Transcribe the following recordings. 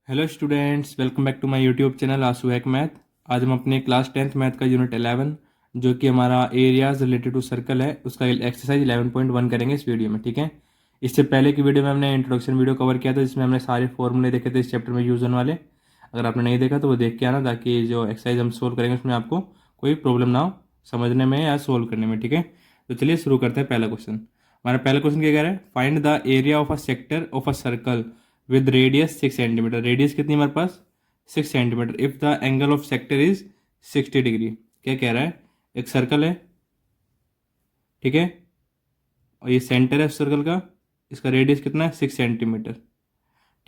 Hello students, welcome back to my YouTube channel Aasu hack math. आज हम अपने class 10th math का unit 11 जो कि हमारा एरियाज रिलेटेड टू सर्कल है उसका एक्सरसाइज 11.1 करेंगे इस वीडियो में। ठीक है, इससे पहले की वीडियो में हमने इंट्रोडक्शन वीडियो कवर किया था जिसमें हमने सारे फॉर्मूले देखे थे इस चैप्टर में यूज होने वाले। अगर आपने नहीं देखा तो वो देख के आना ताकि जो एक्सरसाइज हम सोल्व करेंगे उसमें आपको कोई प्रॉब्लम ना हो समझने में या सोल्व करने में। ठीक है, तो चलिए शुरू करते हैं। पहला क्वेश्चन, हमारा पहला क्वेश्चन क्या कह रहा है, find the area of a sector of a circle with radius 6 centimetre. Radius कितनी हमारे पास 6 centimetre if the angle of sector is 60 degree. क्या कह रहा है, एक सर्कल है, ठीक है, और ये सेंटर है उस सर्कल का, इसका रेडियस कितना है 6 सेंटीमीटर।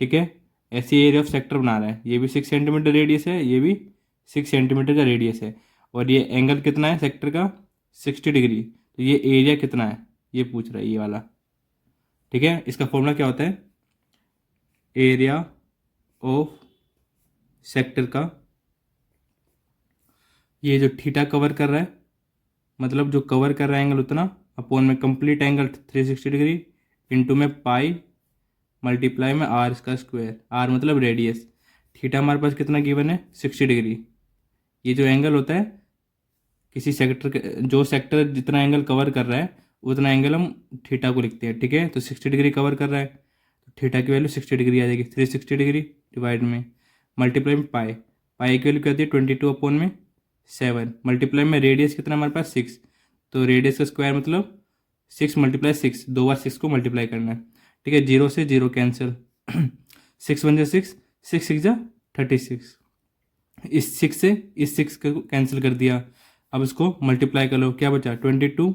ठीक है, ऐसी एरिया ऑफ सेक्टर बना रहा है, ये भी 6 सेंटीमीटर रेडियस है, ये भी 6 सेंटीमीटर का रेडियस है, और ये एंगल कितना है सेक्टर का 60 डिग्री। तो ये एरिया कितना है ये पूछ रहा है, ये वाला। ठीक है, इसका फॉर्मूला क्या होता है, एरिया ऑफ सेक्टर का, ये जो थीटा कवर कर रहा है, मतलब जो कवर कर रहा है एंगल उतना, अपॉन में कंप्लीट एंगल 360 डिग्री इंटू में पाई मल्टीप्लाई में आर इसका स्क्वायर। आर मतलब रेडियस। थीटा हमारे पास कितना गिवन है 60 डिग्री। ये जो एंगल होता है किसी सेक्टर के, जो सेक्टर जितना एंगल कवर कर रहा है उतना एंगल हम थीटा को लिखते हैं। ठीक है, तो 60 डिग्री कवर कर रहा है तो थीटा की वैल्यू 60 डिग्री आ जाएगी। 360 डिग्री डिवाइड में मल्टीप्लाई में पाई, पाई की वैल्यू क्या होती है 22 अपॉन में 7 मल्टीप्लाई में रेडियस कितना हमारे पास 6, तो रेडियस का स्क्वायर मतलब 6 मल्टीप्लाई 6, दो बार 6 को मल्टीप्लाई करना है। ठीक है, जीरो से जीरो कैंसिल 6 1 जा 6, 6 6 जा 36, इस 6 से इस 6 को कैंसिल कर दिया। अब इसको मल्टीप्लाई कर लो, क्या बचा 22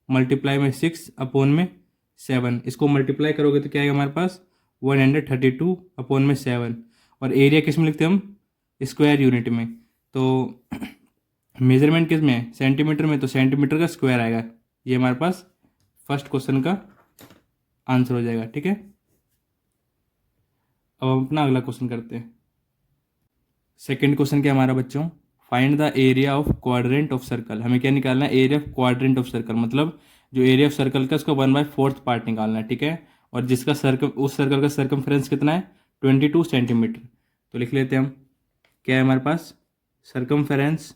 मल्टीप्लाई में 6 अपॉन में 7, इसको मल्टीप्लाई करोगे तो क्या आएगा हमारे पास 132 अपॉन में 7। और एरिया किस में लिखते हैं हम, स्क्वायर यूनिट में। तो मेजरमेंट किस में है सेंटीमीटर में, तो सेंटीमीटर का स्क्वायर आएगा। ये हमारे पास फर्स्ट क्वेश्चन का आंसर हो जाएगा। ठीक है, अब हम अपना अगला क्वेश्चन करते हैं। सेकंड क्वेश्चन क्या हमारा बच्चों, find the area of quadrant of circle. हमें क्या निकालना है, area of quadrant of circle, मतलब जो एरिया ऑफ सर्कल का उसका 1/4 पार्ट निकालना है। ठीक है, और जिसका सर्कल, उस सर्कल का सर्कमफ्रेंस कितना है 22 सेंटीमीटर। तो लिख लेते हैं हम, क्या है हमारे पास सर्कमफ्रेंस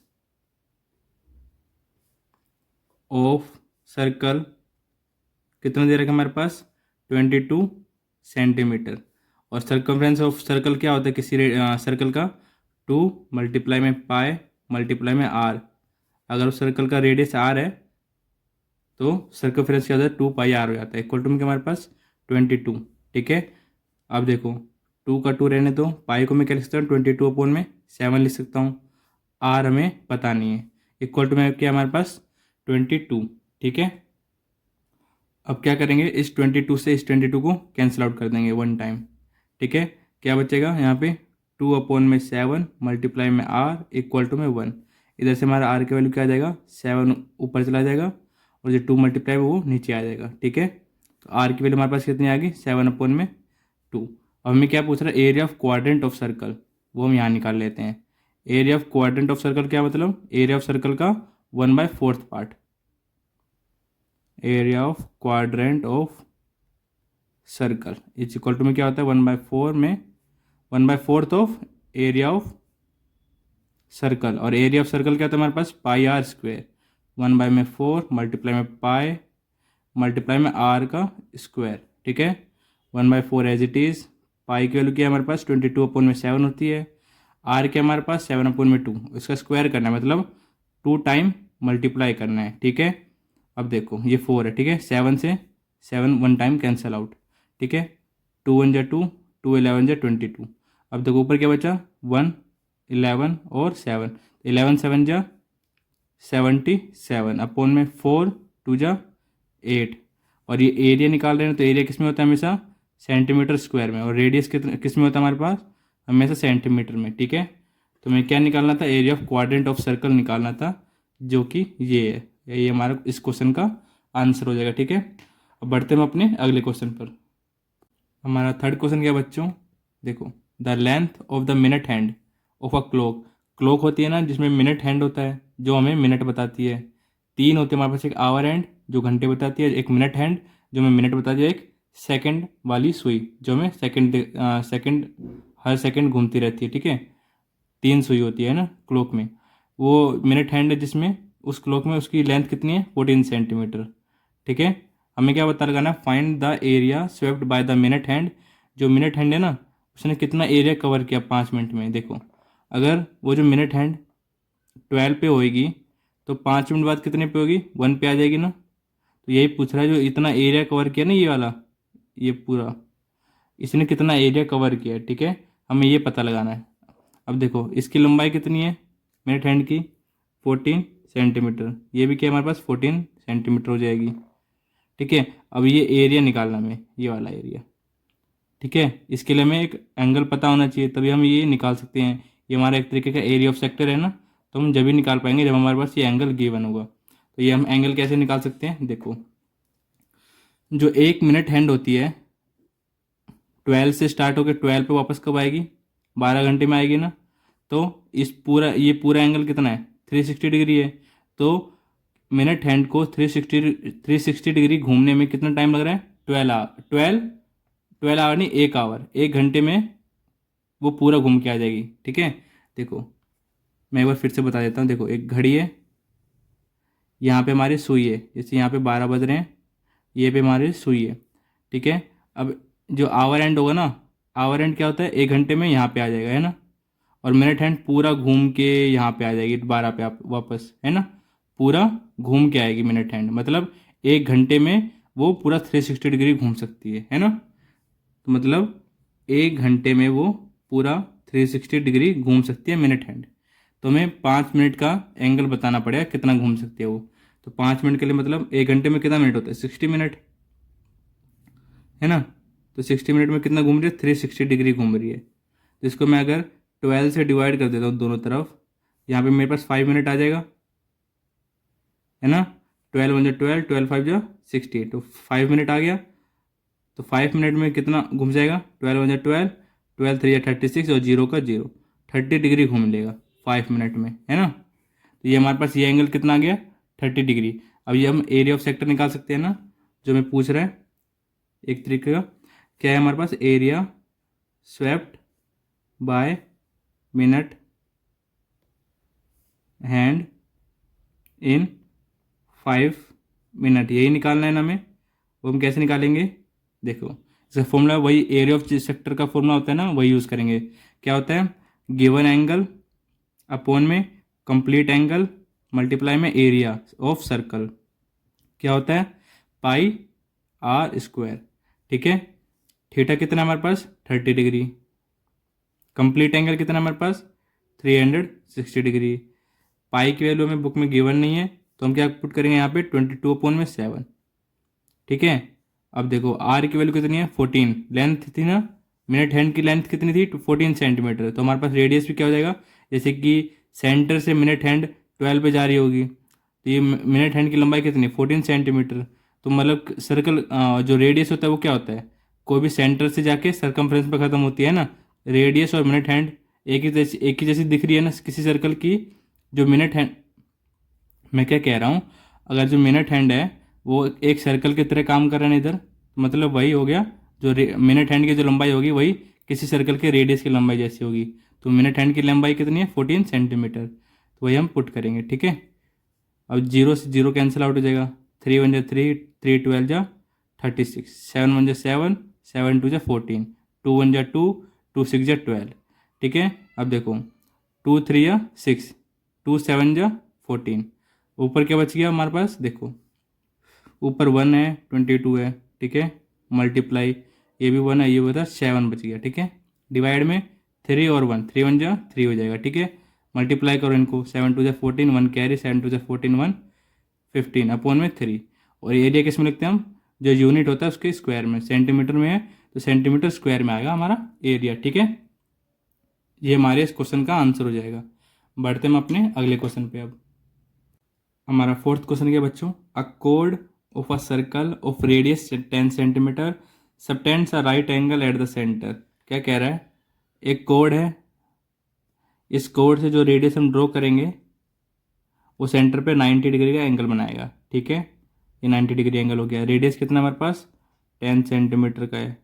ऑफ सर्कल कितना दे रखा है हमारे पास 22 सेंटीमीटर। और सर्कमफ्रेंस ऑफ सर्कल क्या होता है किसी सर्कल का 2 मल्टीप्लाई में पाई मल्टीप्लाई में आर। अगर उस सर्कल का रेडियस आर है तो सर्कमफ्रेंस क्या होता है 2 पाई आर हो जाता है, इक्वल टू में हमारे पास 22। ठीक है, अब देखो 2 का 2 रहने दो, पाई को मैं क्या लिख सकता हूँ 22 अपॉन में 7 लिख सकता हूँ, आर हमें पता नहीं है, इक्वल टू में क्या हमारे पास 22। ठीक है, अब क्या करेंगे, इस 22 से इस 22 को कैंसिल आउट कर देंगे वन टाइम। ठीक है, क्या बचेगा यहाँ पे 2 अपॉन में 7 मल्टीप्लाई में आर इक्वल टू में 1। इधर से हमारा आर की वैल्यू क्या आ जाएगा 7 ऊपर चला जाएगा और जो 2 मल्टीप्लाई वो नीचे आ जाएगा। ठीक है, तो आर की वैल्यू हमारे पास कितनी आ गई 7 अपॉन में 2। अब हमें क्या पूछ रहा है, area of quadrant of circle, वो हम यहाँ निकाल लेते हैं। Area of quadrant of circle क्या मतलब, एरिया ऑफ सर्कल का 1/4 part. Area of quadrant of circle is equal to में क्या होता है 1/4 में 1/4 ऑफ एरिया ऑफ सर्कल। और एरिया ऑफ सर्कल क्या होता है हमारे पास पाई आर स्क्वायर, 1/4 मल्टीप्लाई में पाई मल्टीप्लाई में आर का स्क्वायर। ठीक है, 1/4 एज इट इज़, पाई की वैल्यू क्या है हमारे पास 22 अपॉन में 7 होती है, आर क्या हमारे पास 7 अपॉन में 2, इसका स्क्वायर करना है मतलब 2 टाइम मल्टीप्लाई करना है। ठीक है, अब देखो ये 4 है, ठीक है, 7 से 7 वन टाइम कैंसिल आउट। ठीक है, 2 1 जा 2, 2 11 जा 22। अब देखो ऊपर क्या बचा 1 11 और 7, 11 7 जा 77 अपॉन में 4 2 जा 8। और ये एरिया निकाल रहे हैं तो एरिया किस में होता है हमेशा सेंटीमीटर स्क्वायर में, और रेडियस किस में होता है हमारे पास हमेशा सेंटीमीटर में। ठीक है, तो हमें क्या निकालना था, area of quadrant of circle निकालना था, जो कि ये है। ये हमारा इस क्वेश्चन का आंसर हो जाएगा। ठीक है, अब बढ़ते हैं हम अपने अगले क्वेश्चन पर। हमारा थर्ड क्वेश्चन क्या बच्चों, देखो the length of the minute hand of a clock. Clock होती है ना जिसमें मिनट हैंड होता है जो हमें मिनट बताती है, 3 होते हैं हमारे पास, एक आवर हैंड जो घंटे बताती है, एक मिनट हैंड जो हमें मिनट बताती है, एक सेकंड वाली सुई जो हमें सेकंड हर सेकंड घूमती रहती है, ठीक है। 3 सुई होती है ना क्लॉक में, वो मिनट हैंड है जिसमें, उस क्लॉक में उसकी लेंथ कितनी है 14 सेंटीमीटर, ठीक है। हमें क्या पता लगाना है, find the area swept by the minute hand. जो मिनट हैंड है ना, उसने कितना एरिया कवर किया 5 मिनट में। देखो अगर वो जो मिनट हैंड 12 पे होएगी तो 5 मिनट बाद कितने पे होगी, 1 पे आ जाएगी ना। तो यही पूछ रहा है, जो इतना एरिया कवर किया ना ये वाला, ये पूरा, इसने कितना एरिया कवर किया है, ठीक है। हमें ये पता लगाना है। अब देखो इसकी लंबाई कितनी है मिनट हैंड की, 14 सेंटीमीटर। ये भी क्या हमारे पास 14 सेंटीमीटर हो जाएगी, ठीक है। अब ये एरिया निकालना हमें, ये वाला एरिया, ठीक है। इसके लिए हमें एक एंगल पता होना चाहिए, तभी हम ये निकाल सकते हैं। ये हमारा एक तरीके का एरिया ऑफ सेक्टर है ना, तो हम जब भी निकाल पाएंगे जब हमारे पास ये एंगल गिवन होगा। तो ये हम एंगल कैसे निकाल सकते हैं, देखो जो 1 मिनट हैंड होती है 12 से स्टार्ट होकर 12 पे वापस कब आएगी, 12 घंटे में आएगी ना। तो ये पूरा एंगल कितना है 360 डिग्री है। तो मिनट हैंड को 360 डिग्री घूमने में कितना टाइम लग रहा है, 12 आवर नहीं, 1 आवर, 1 घंटे में वो पूरा घूम के आ जाएगी, ठीक है। देखो मैं एक बार फिर से बता देता हूँ। देखो एक घड़ी है, यहाँ पे हमारी सुई है, जैसे यहाँ पे 12 बज रहे हैं, ये पे हमारी सुई है, ठीक है। अब जो आवर एंड होगा ना, आवर एंड क्या होता है, 1 घंटे में यहाँ पे आ जाएगा, है ना। और मिनट हैंड पूरा घूम के यहाँ पे आ जाएगी 12 पे आप वापस, है ना। पूरा घूम के आएगी मिनट हैंड, मतलब 1 घंटे में वो पूरा 360 डिग्री घूम सकती है ना। तो मतलब 1 घंटे में वो पूरा 360 डिग्री घूम सकती है मिनट हैंड। तो हमें 5 मिनट का एंगल बताना पड़ेगा कितना घूम सकती है वो। तो 5 मिनट के लिए मतलब 1 घंटे में कितना मिनट होता है, 60 मिनट, है ना। तो 60 मिनट में कितना घूम रही है, 360 डिग्री घूम रही है। तो इसको मैं अगर 12 से डिवाइड कर देता हूँ दोनों तरफ, यहाँ पे मेरे पास 5 मिनट आ जाएगा, है ना। 12 वन जा 12, 12 5 जा 60, तो 5 मिनट आ गया। तो 5 मिनट में कितना घूम जाएगा, 12 वन जा 12, 12 3 या 36 और 0 का 0, 30 डिग्री घूम लेगा 5 मिनट में, है ना। तो ये हमारे पास ये एंगल कितना आ गया, 30 डिग्री। अब ये हम एरिया ऑफ सेक्टर निकाल सकते हैं ना, जो मैं पूछ रहा है एक तरीके का। क्या है हमारे पास, area swept by minute hand in 5 minute, यही निकालना है ना हमें। वो हम कैसे निकालेंगे, देखो इसका फॉर्मूला वही एरिया ऑफ सेक्टर का फॉर्मूला होता है ना, वही यूज़ करेंगे। क्या होता है, गिवन एंगल अपॉन में कंप्लीट एंगल मल्टीप्लाई में एरिया ऑफ सर्कल, क्या होता है पाई आर स्क्वायर, ठीक है। थीटा कितना हमारे पास 30 डिग्री, कंप्लीट एंगल कितना हमारे पास 360 डिग्री। पाई की वैल्यू हमें बुक में गिवन नहीं है, तो हम क्या पुट करेंगे यहाँ पे 22/7, ठीक है। अब देखो आर की वैल्यू कितनी है 14, लेंथ थी ना मिनट हैंड की, लेंथ कितनी थी 14 सेंटीमीटर। तो हमारे पास रेडियस भी क्या हो जाएगा, जैसे कि सेंटर से मिनट हैंड 12 पे जा रही होगी, तो ये मिनट हैंड की लंबाई कितनी 14 सेंटीमीटर। तो मतलब सर्कल जो रेडियस होता है वो क्या होता है, कोई भी सेंटर से जाके सरकमफ्रेंस पे ख़त्म होती है ना। रेडियस और मिनट हैंड एक ही जैसी दिख रही है ना किसी सर्कल की। जो मिनट हैंड, मैं क्या कह रहा हूँ, अगर जो मिनट हैंड है वो एक सर्कल की तरह काम कर रहा है इधर, मतलब वही हो गया, जो मिनट हैंड की जो लंबाई होगी वही किसी सर्कल के रेडियस की लंबाई जैसी होगी। तो मिनट हैंड की लंबाई कितनी है 14 सेंटीमीटर, तो वही हम पुट करेंगे, ठीक है। अब 0 से 0 कैंसिल आउट हो जाएगा, 3 1 जा 3, 3 12 जा 36, 7 1 जा 7, 7 2 जा 14, 2 1 जा 2, 2 6 जा 12, ठीक है। अब देखो 2 3 या 6, 2 7 जा 14, ऊपर क्या बच गया हमारे पास, देखो ऊपर 1 है 22 है, ठीक है। मल्टीप्लाई ये भी 1 है, ये बता 7 बच गया, ठीक है। डिवाइड में 3 और 1, 3 1 जा 3 हो जाएगा, ठीक है। मल्टीप्लाई करो इनको, 7 2 जा 14, 1 कैरी, 7 2 जा 14, 1 15 अपॉन में 3। और एरिया किस में लिखते हैं हम, जो यूनिट होता है उसके स्क्वायर में, सेंटीमीटर में है तो सेंटीमीटर स्क्वायर में आएगा हमारा एरिया, ठीक है। ये हमारे इस क्वेश्चन का आंसर हो जाएगा। बढ़ते हम अपने अगले क्वेश्चन पे। अब हमारा 4th क्वेश्चन क्या बच्चों, अ कोड of a circle of radius 10 centimetre subtends a right angle at the centre. क्या कह रहा है, एक कोड है, इस कोड से जो रेडियस हम ड्रॉ करेंगे वो सेंटर पे 90 डिग्री का एंगल बनाएगा, ठीक है। ये 90 डिग्री एंगल हो गया। रेडियस कितना हमारे पास 10 सेंटीमीटर का है,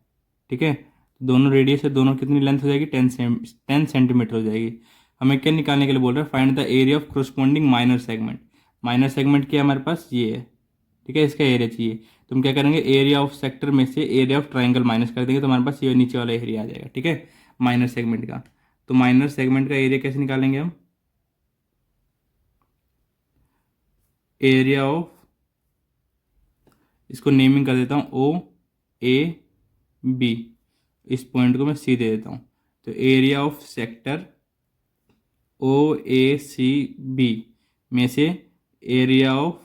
ठीक है। तो दोनों रेडियस है, दोनों कितनी लेंथ हो जाएगी, 10 सेंटीमीटर हो जाएगी। हमें क्या निकालने के लिए बोल रहा है, find the area of corresponding minor segment. Minor segment क्या है हमारे पास, ये है, ठीक है, इसका एरिया चाहिए। तो हम क्या करेंगे, एरिया ऑफ सेक्टर में से एरिया ऑफ ट्राइंगल माइनस कर देंगे, तो हमारे पास ये नीचे वाला एरिया आ जाएगा, ठीक है, माइनर सेगमेंट का। तो माइनर सेगमेंट का एरिया कैसे निकालेंगे हम, एरिया ऑफ, इसको नेमिंग कर देता हूँ ओ ए बी, इस पॉइंट को मैं सी दे देता हूँ। तो area of sector O A C B में से एरिया ऑफ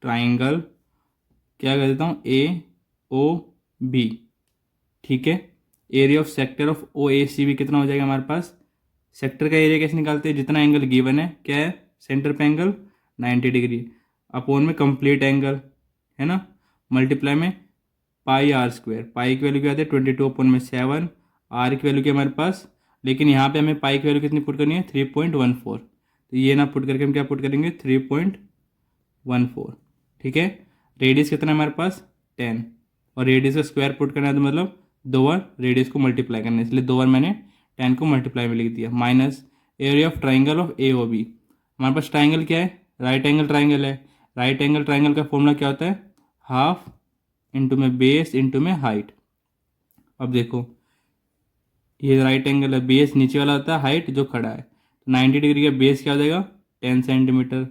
ट्राइंगल क्या कर देता हूँ, ए ओ बी, ठीक है। Area of sector of O A C B कितना हो जाएगा हमारे पास, सेक्टर का एरिया कैसे निकालते हैं, जितना एंगल गिवन है, क्या है, सेंटर पे एंगल 90 डिग्री, अपोन में कंप्लीट एंगल है ना, मल्टीप्लाई में पाई आर स्क्वायर। पाई की वैल्यू क्या आती है 22/7, आर की वैल्यू क्या हमारे पास, लेकिन यहाँ पे हमें पाई की वैल्यू कितनी पुट करनी है, 3.14। तो ये ना पुट करके हम क्या पुट करेंगे, 3.14, ठीक है। रेडियस कितना है हमारे पास 10, और रेडियस का स्क्वायर पुट करना है, तो मतलब 2 बार रेडियस को मल्टीप्लाई करना है, इसलिए 2 बार मैंने 10 को मल्टीप्लाई में लिख दिया। Minus area of triangle of A O B. हमारे पास ट्राइंगल क्या है, राइट एंगल ट्राइंगल है। राइट एंगल ट्राइंगल का फॉर्मूला क्या होता है, हाफ इंटू में बेस इंटू में हाइट। अब देखो ये राइट एंगल है, बेस नीचे वाला होता है, हाइट जो खड़ा है, तो 90 डिग्री का बेस क्या हो जाएगा 10 सेंटीमीटर,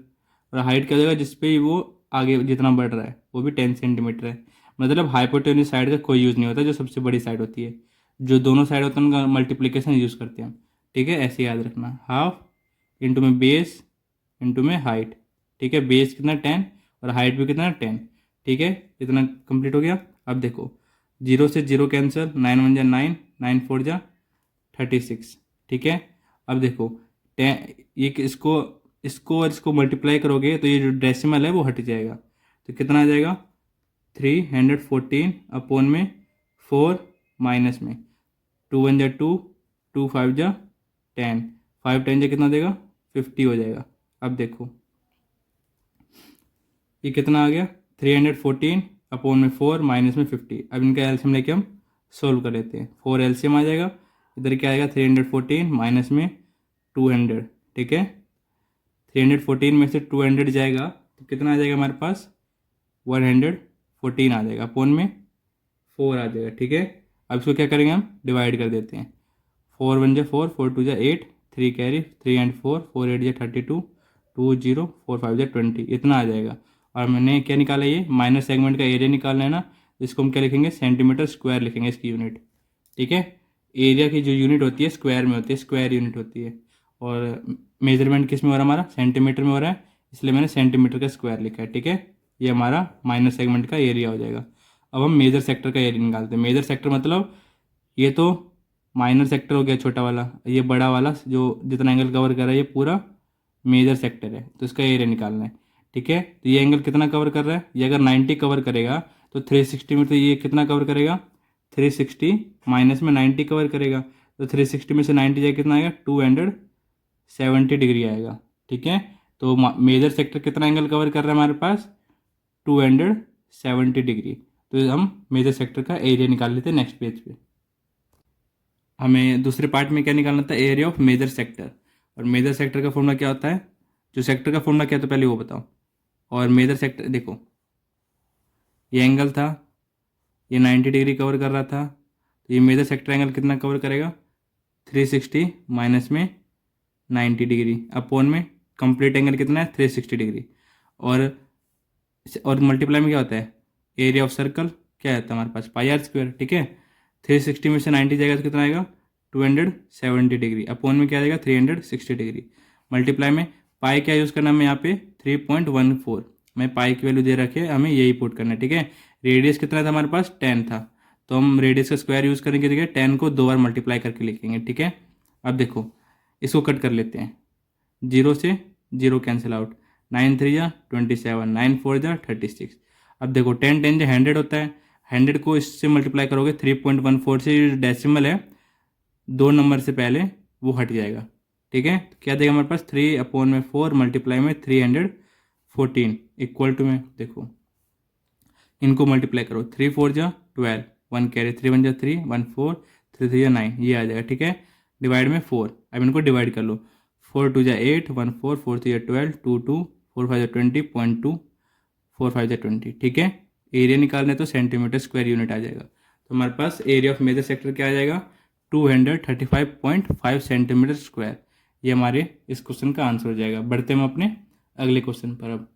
और हाइट क्या हो जाएगा जिसपे वो आगे जितना बढ़ रहा है वो भी 10 सेंटीमीटर है। मतलब हाइपोटेन्यूज साइड का कोई यूज़ नहीं होता, जो सबसे बड़ी साइड होती है, जो दोनों साइड होता है उनका मल्टीप्लिकेशन यूज़ करते हैं हम, ठीक है। ऐसे याद रखना, हाफ इंटू में बेस इंटू में हाइट, ठीक है। बेस कितना 10 और हाइट भी कितना 10, ठीक है। इतना कंप्लीट हो गया। अब देखो 0 से 0 कैंसिल, 9 1 जा 9, 9 4 जा 36, ठीक है। अब देखो ये इसको इसको और इसको मल्टीप्लाई करोगे तो ये जो डेसिमल है वो हट जाएगा, तो कितना आ जाएगा 314 अपोन में 4 माइनस में 2 1 जा 2, 2 5 जा 10, 5 10 जा कितना देगा 50 हो जाएगा। अब देखो ये कितना आ गया 314 अपोन में 4 माइनस में 50। अब इनका एलसीएम लेके हम सोल्व कर लेते हैं। 4 एलसीएम आ जाएगा, इधर क्या आएगा 314 माइनस में 200, ठीक है। 314 में से 200 जाएगा तो कितना आ जाएगा हमारे पास 114 आ जाएगा, अपोन में 4 आ जाएगा, ठीक है। अब इसको क्या करेंगे हम डिवाइड कर देते हैं। 4 1 जा 4, 4 2 जा 8, 3 कैरी 3 एंड 4, 4 8 जा 32, 2 0 4 5 जा 20, इतना आ जाएगा। और मैंने क्या निकाला, ये माइनर सेगमेंट का एरिया निकालना है ना, इसको हम क्या लिखेंगे सेंटीमीटर स्क्वायर लिखेंगे इसकी यूनिट, ठीक है। एरिया की जो यूनिट होती है स्क्वायर में होती है, स्क्वायर यूनिट होती है, और मेजरमेंट किस में हो रहा है हमारा सेंटीमीटर में हो रहा है, इसलिए मैंने सेंटीमीटर का स्क्वायर लिखा है, ठीक है। ये हमारा माइनर सेगमेंट का एरिया हो जाएगा। अब हम मेजर सेक्टर का एरिया निकालते हैं। मेजर सेक्टर मतलब ये तो माइनर सेक्टर हो गया छोटा वाला, ये बड़ा वाला जो जितना एंगल कवर कर रहा है ये पूरा मेजर सेक्टर है, तो इसका एरिया निकालना है, ठीक है। तो ये एंगल कितना कवर कर रहा है, ये अगर 90 कवर करेगा तो 360 में, तो ये कितना कवर करेगा 360 माइनस में 90 कवर करेगा, तो 360 में से 90 जाएगा कितना आएगा 270 डिग्री आएगा, ठीक है। तो मेजर सेक्टर कितना एंगल कवर कर रहा है हमारे पास 270 डिग्री। तो हम मेजर सेक्टर का एरिया निकाल लेते हैं नेक्स्ट पेज पे। हमें दूसरे पार्ट में क्या निकालना था, एरिया ऑफ मेजर सेक्टर। और मेजर सेक्टर का फॉर्मूला क्या होता है, जो सेक्टर का फॉर्मूला क्या था पहले वो बताओ। और मेजर सेक्टर देखो ये एंगल था, ये 90 डिग्री कवर कर रहा था, तो ये मेजर सेक्टर एंगल कितना कवर करेगा 360 माइनस में 90 डिग्री अपोन में कंप्लीट एंगल कितना है 360 डिग्री, और मल्टीप्लाई में क्या होता है एरिया ऑफ सर्कल क्या होता है हमारे पास पाई आर स्क्वायर, ठीक है। 360 में से 90 जाएगा तो कितना आएगा 270 डिग्री अपोन में क्या आएगा 360 डिग्री, मल्टीप्लाई में पाई क्या यूज़ करना है हमें यहाँ पे 3.14, मैं पाई की वैल्यू दे रखे हमें यही पुट करना है, ठीक है। रेडियस कितना था हमारे पास 10 था, तो हम रेडियस का स्क्वायर यूज़ करेंगे, ठीक है। 10 को 2 बार मल्टीप्लाई करके लिखेंगे, ठीक है। अब देखो इसको कट कर लेते हैं, 0 से 0 कैंसिल आउट, 9 3 जा 27, 9 4 जा 36। अब देखो 10 10 जो 100 होता है, 100 को इससे मल्टीप्लाई करोगे 3.14 से, डेसिमल है 2 नंबर से पहले वो हट जाएगा, ठीक है। तो क्या देगा हमारे पास 3/4 मल्टीप्लाई में 314 इक्वल टू में देखो इनको मल्टीप्लाई करो 3 4 जा 12, 1 कैरी, 3 1 जा 3, 1 4, 3 3 जा 9, ये आ जाएगा। ठीक है, डिवाइड में 4, अब इनको डिवाइड कर लो। 4 2 जा 8, 1 4, 4 3 जा 12, 2 2, 4 5 जा 20, 0.2, 4 5 जा 20। ठीक है, एरिया निकालना है तो सेंटीमीटर स्क्वायर यूनिट आ जाएगा। तो हमारे पास एरिया ऑफ मेजर सेक्टर क्या आ जाएगा, 235.5 सेंटीमीटर स्क्वायर। ये हमारे इस क्वेश्चन का आंसर हो जाएगा। बढ़ते हम अपने अगले क्वेश्चन पर। अब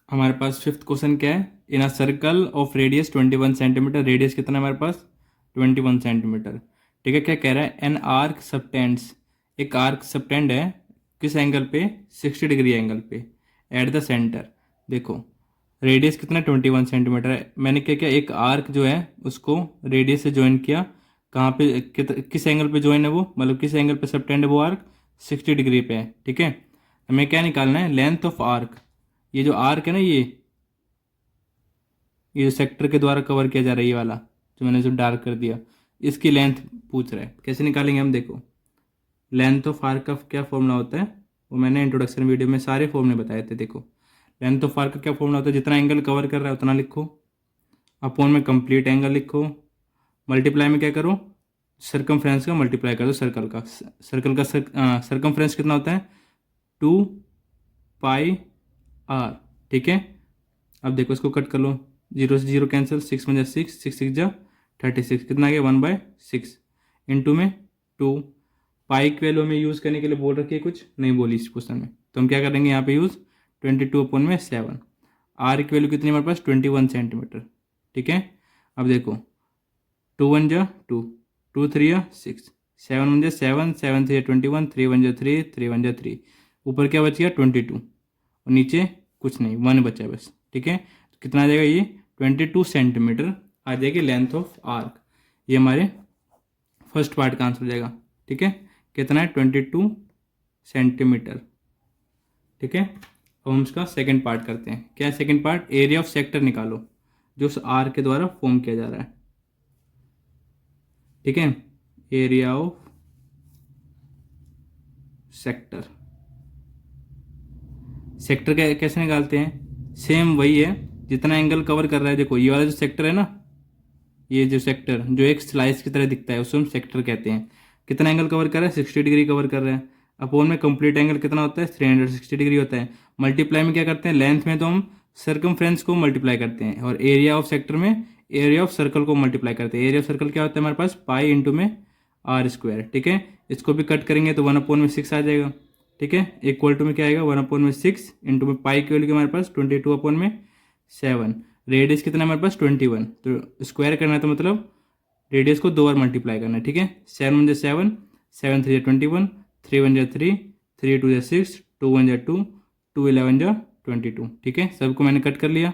हमारे पास फिफ्थ क्वेश्चन क्या है, in a circle of radius 21 centimetre, radius कितना है हमारे पास 21 सेंटीमीटर। ठीक है, क्या कह रहा है, एन आर्क सबटेंड्स, एक आर्क सबटेंड है किस एंगल पे, 60 डिग्री एंगल पे, एट द सेंटर। देखो रेडियस कितना 21 सेंटीमीटर है, मैंने क्या किया, एक आर्क जो है उसको रेडियस से ज्वाइन किया, कहाँ पे किस एंगल पे ज्वाइन है वो, मतलब किस एंगल पे सबटेंड है वो आर्क, 60 डिग्री पे है। ठीक है, हमें क्या निकालना है, लेंथ ऑफ आर्क। ये जो आर्क है ना, ये जो सेक्टर के द्वारा कवर किया जा रहा है, ये वाला जो मैंने जो डार्क कर दिया, इसकी लेंथ पूछ रहा है। कैसे निकालेंगे हम, देखो लेंथ ऑफ आर्क का क्या फॉर्मूला होता है, वो मैंने इंट्रोडक्शन वीडियो में सारे फॉर्मूले बताए थे। देखो लेंथ ऑफ आर्क का क्या फॉर्मूला होता है, जितना एंगल कवर कर रहा है उतना लिखो, अपॉन में कंप्लीट एंगल लिखो, मल्टीप्लाई में क्या करो, सर्कमफ्रेंस का मल्टीप्लाई कर दो सर्कल का। सर्कमफ्रेंस कितना होता है, 2 पाई आर। ठीक है, अब देखो इसको कट कर लो, 0 से 0 कैंसिल, 6 में जा 6, 6 6 जा 36, कितना आ गया 1/6, इंटू में 2। पाई की वैल्यू हमें यूज़ करने के लिए बोल रखी है, कुछ नहीं बोली इस क्वेश्चन में, तो हम क्या करेंगे यहाँ पे यूज़ 22/7। आर की वैल्यू कितनी है हमारे पास 21 सेंटीमीटर। ठीक है, अब देखो 2 1 जा 2, 2 3 जा 6, 7 1 जा 7, 7 3 जा 21, 3 1 जा 3, 3 1 जा 3, ऊपर क्या बच गया 22, और नीचे कुछ नहीं 1 बचा है बस। ठीक है, तो कितना आ जाएगा, ये 22 सेंटीमीटर आ जाएगी लेंथ ऑफ आर्क। ये हमारे फर्स्ट पार्ट का आंसर हो जाएगा। ठीक है, कितना है 22 सेंटीमीटर। ठीक है, अब हम इसका सेकंड पार्ट करते हैं। क्या है second part, area of sector निकालो जो उस आर्क के द्वारा फॉर्म किया जा रहा है। ठीक है, एरिया ऑफ सेक्टर, सेक्टर कैसे निकालते हैं, सेम वही है, जितना एंगल कवर कर रहा है। देखो ये वाला जो सेक्टर है ना, ये जो सेक्टर जो एक स्लाइस की तरह दिखता है, उसको हम सेक्टर कहते हैं। कितना एंगल कवर कर रहा है, 60 डिग्री कवर कर रहा है। अपोन में कंप्लीट एंगल कितना होता है, 360 डिग्री होता है। मल्टीप्लाई में क्या करते हैं, लेंथ में तो हम सर्कमफ्रेंस को मल्टीप्लाई करते हैं, और एरिया ऑफ सेक्टर में एरिया ऑफ सर्कल को मल्टीप्लाई करते हैं। एरिया ऑफ सर्कल क्या होता है हमारे पास, पाई इंटू में आर स्क्वायर। ठीक है, इसको भी कट करेंगे तो 1/6 आ जाएगा। ठीक है, इक्वल टू में क्या आएगा 1/6 इंटू में पाई की वैल्यू हमारे पास 22/7। रेडियस कितना है हमारे पास 21, तो स्क्वायर करना है तो मतलब रेडियस को 2 बार मल्टीप्लाई करना है। ठीक है, 7 1 जा 7, 7 3 जा 21, 3 1 जा 3, 3 2 जा 6, 2 1 जा 2, 2 11 जा 22। ठीक है, सबको मैंने कट कर लिया।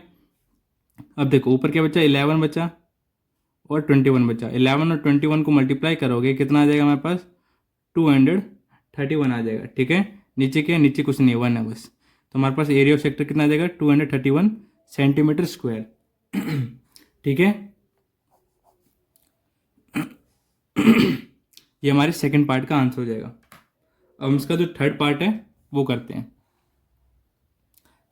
अब देखो ऊपर क्या बचा, 11 बचा और 21 बचा। 11 और 21 को मल्टीप्लाई करोगे कितना आ जाएगा हमारे पास, 231 आ जाएगा। ठीक है, नीचे क्या है, नीचे कुछ नहीं है, 1 है बस। तो हमारे पास एरिया ऑफ सेक्टर कितना आ जाएगा, 231 सेंटीमीटर स्क्वायर। ठीक है, ये हमारे सेकंड पार्ट का आंसर हो जाएगा। अब इसका जो थर्ड पार्ट है वो करते हैं।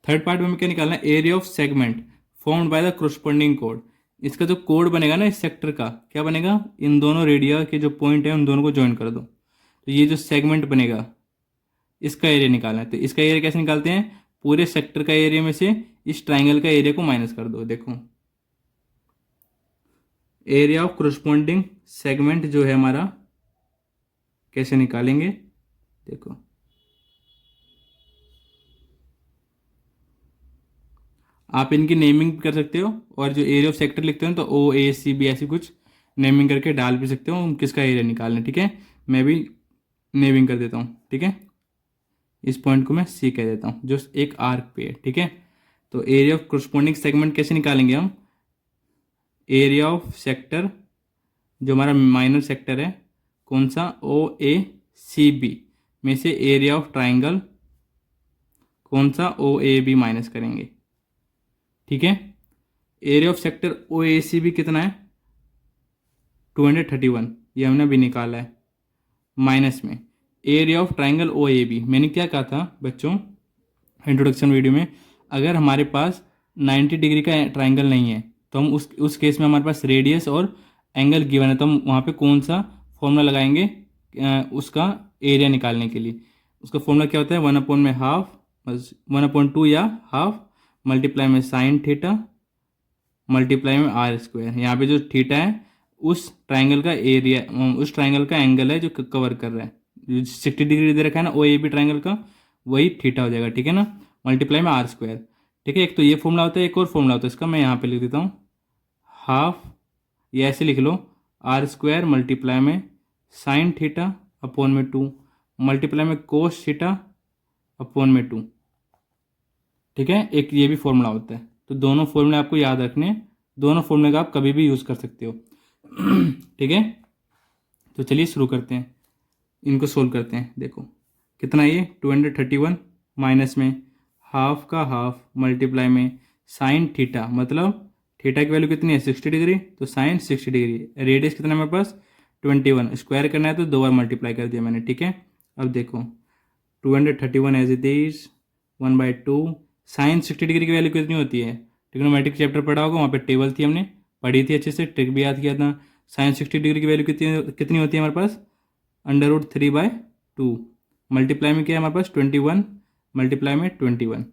थर्ड पार्ट में हमें क्या निकालना है, area of segment formed by the corresponding code. इसका जो कोड बनेगा ना इस सेक्टर का, क्या बनेगा, इन दोनों रेडिया के जो पॉइंट है उन दोनों को ज्वाइन कर दो, तो ये जो सेगमेंट बनेगा इसका एरिया निकालना है। तो इसका एरिया कैसे निकालते हैं, पूरे सेक्टर का एरिया में से इस ट्राइंगल का एरिया को माइनस कर दो। देखो एरिया ऑफ कोरस्पॉन्डिंग सेगमेंट जो है हमारा, कैसे निकालेंगे, देखो आप इनकी नेमिंग कर सकते हो, और जो एरिया ऑफ सेक्टर लिखते हो तो OACB ऐसी कुछ नेमिंग करके डाल भी सकते हो किसका एरिया निकालना है। ठीक है, मैं भी नेमिंग कर देता हूँ। ठीक है, इस पॉइंट को मैं C कह देता हूँ जो एक आर्क पे है। ठीक है, तो एरिया ऑफ कोरस्पॉन्डिंग सेगमेंट कैसे निकालेंगे हम, एरिया ऑफ सेक्टर जो हमारा माइनर सेक्टर है कौन सा, OACB में से एरिया ऑफ ट्राइंगल कौन सा, OAB माइनस करेंगे। ठीक है, एरिया ऑफ सेक्टर OACB कितना है 231, ये हमने अभी निकाला है, माइनस में एरिया ऑफ ट्राइंगल OAB। मैंने क्या कहा था बच्चों इंट्रोडक्शन वीडियो में, अगर हमारे पास 90 डिग्री का ट्राइंगल नहीं है तो हम उस केस में हमारे पास रेडियस और एंगल गिवन है, तो हम वहाँ पे कौन सा फॉर्मूला लगाएंगे उसका एरिया निकालने के लिए। उसका फॉर्मूला क्या होता है, 1/2 में हाफ, 1/2 या हाफ मल्टीप्लाई में साइन थीटा मल्टीप्लाई में आर स्क्वायर। यहाँ पे जो थीटा है उस ट्राइंगल का एरिया, उस ट्राइंगल का एंगल है जो कवर कर रहा है, जो 60 डिग्री दे रखा है ना ओ ए बी ट्राइंगल का, वही थीटा हो जाएगा, ठीक है ना, मल्टीप्लाई में आर स्क्वायर। ठीक है, एक तो ये फॉर्मूला होता है, एक और फॉर्मूला होता है इसका, मैं यहाँ पे लिख देता हूँ, हाफ, ये ऐसे लिख लो, आर स्क्वायर मल्टीप्लाई में साइन थीटा अपॉन में 2 मल्टीप्लाई में कोस थीटा अपॉन में 2। ठीक है, एक ये भी फॉर्मूला होता है। तो दोनों फॉर्मूले आपको याद रखने हैं, दोनों फॉर्मूले का आप कभी भी यूज़ कर सकते हो। ठीक है, तो चलिए शुरू करते हैं, इनको सोल्व करते हैं। देखो कितना ये 231 माइनस में हाफ का हाफ मल्टीप्लाई में साइन थीटा, मतलब थीटा की वैल्यू कितनी है 60 डिग्री, तो साइन 60 डिग्री, रेडियस कितना है मेरे पास 21, स्क्वायर करना है तो 2 बार मल्टीप्लाई कर दिया मैंने। ठीक है, अब देखो 231 as it is 1/2 sine 60 degree की वैल्यू कितनी होती है, ट्रिग्नोमेट्रिक चैप्टर पढ़ा होगा, वहाँ पे टेबल थी, हमने पढ़ी थी अच्छे से, ट्रिक भी याद किया था। साइन 60 डिग्री की वैल्यू कितनी होती है हमारे पास, √3/2 मल्टीप्लाई में क्या है हमारे पास 21 मल्टीप्लाई में 21।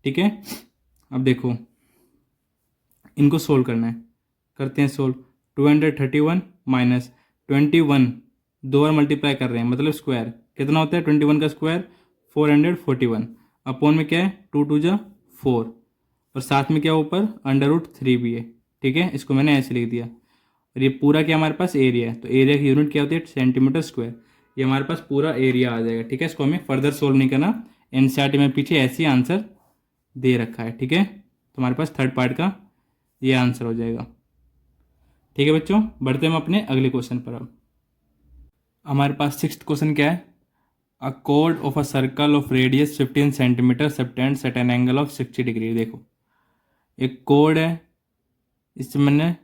ठीक है, अब देखो इनको सोल्व करना है, करते हैं सोल्व। 231 माइनस 21 दो बार मल्टीप्लाई कर रहे हैं, मतलब स्क्वायर कितना होता है 21 का स्क्वायर 441 अपॉन में क्या है 2 2 जा 4 और साथ में क्या ऊपर √3 भी है। ठीक है, इसको मैंने ऐसे लिख दिया। और ये पूरा क्या हमारे पास एरिया है, तो एरिया की यूनिट क्या होती है सेंटीमीटर स्क्वायर, ये हमारे पास पूरा एरिया आ जाएगा। ठीक है, इसको हमें फर्दर सोल्व नहीं करना, एनसीईआरटी में पीछे ऐसे ही आंसर दे रखा है। ठीक है, तो हमारे पास थर्ड पार्ट का ये आंसर हो जाएगा। ठीक है बच्चों, बढ़ते हैं हम अपने अगले क्वेश्चन पर। अब हमारे पास 6th क्वेश्चन क्या है, अ कोड of a circle of radius 15 centimetre subtends at an angle of 60 degree. देखो एक कोड है, इससे मैंने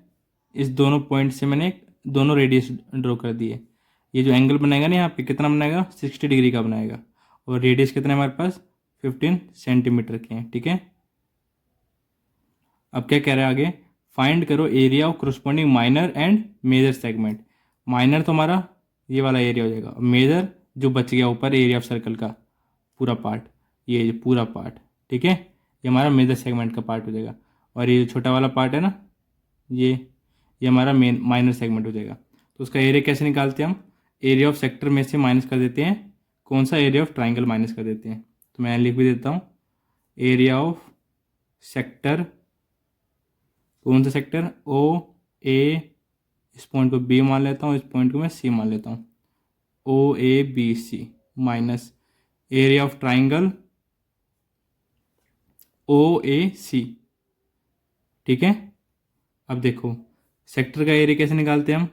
इस दोनों पॉइंट से मैंने दोनों रेडियस ड्रॉ कर दिए। ये जो एंगल बनाएगा ना यहाँ पे कितना बनाएगा 60 डिग्री का बनाएगा, और रेडियस कितना है हमारे पास 15 सेंटीमीटर के हैं। ठीक है, अब क्या कह रहा है आगे, फाइंड करो area of corresponding minor and major segment. Minor तो हमारा ये वाला एरिया हो जाएगा, मेजर जो बच गया ऊपर एरिया ऑफ सर्कल का पूरा पार्ट, ये पूरा पार्ट। ठीक है, ये हमारा मेजर सेगमेंट का पार्ट हो जाएगा, और ये जो छोटा वाला पार्ट है ना ये हमारा मेन माइनर सेगमेंट हो जाएगा। तो उसका एरिया कैसे निकालते हैं हम, एरिया ऑफ सेक्टर में से माइनस कर देते हैं, कौन सा एरिया ऑफ ट्राइंगल माइनस कर देते हैं। तो मैं लिख भी देता हूँ एरिया ऑफ सेक्टर, कौन सा सेक्टर ओ ए, इस पॉइंट को बी मान लेता हूँ, इस पॉइंट को मैं सी मान लेता हूँ, O A B C minus area of triangle O A C. ठीक है, अब देखो सेक्टर का एरिया कैसे निकालते हैं हम,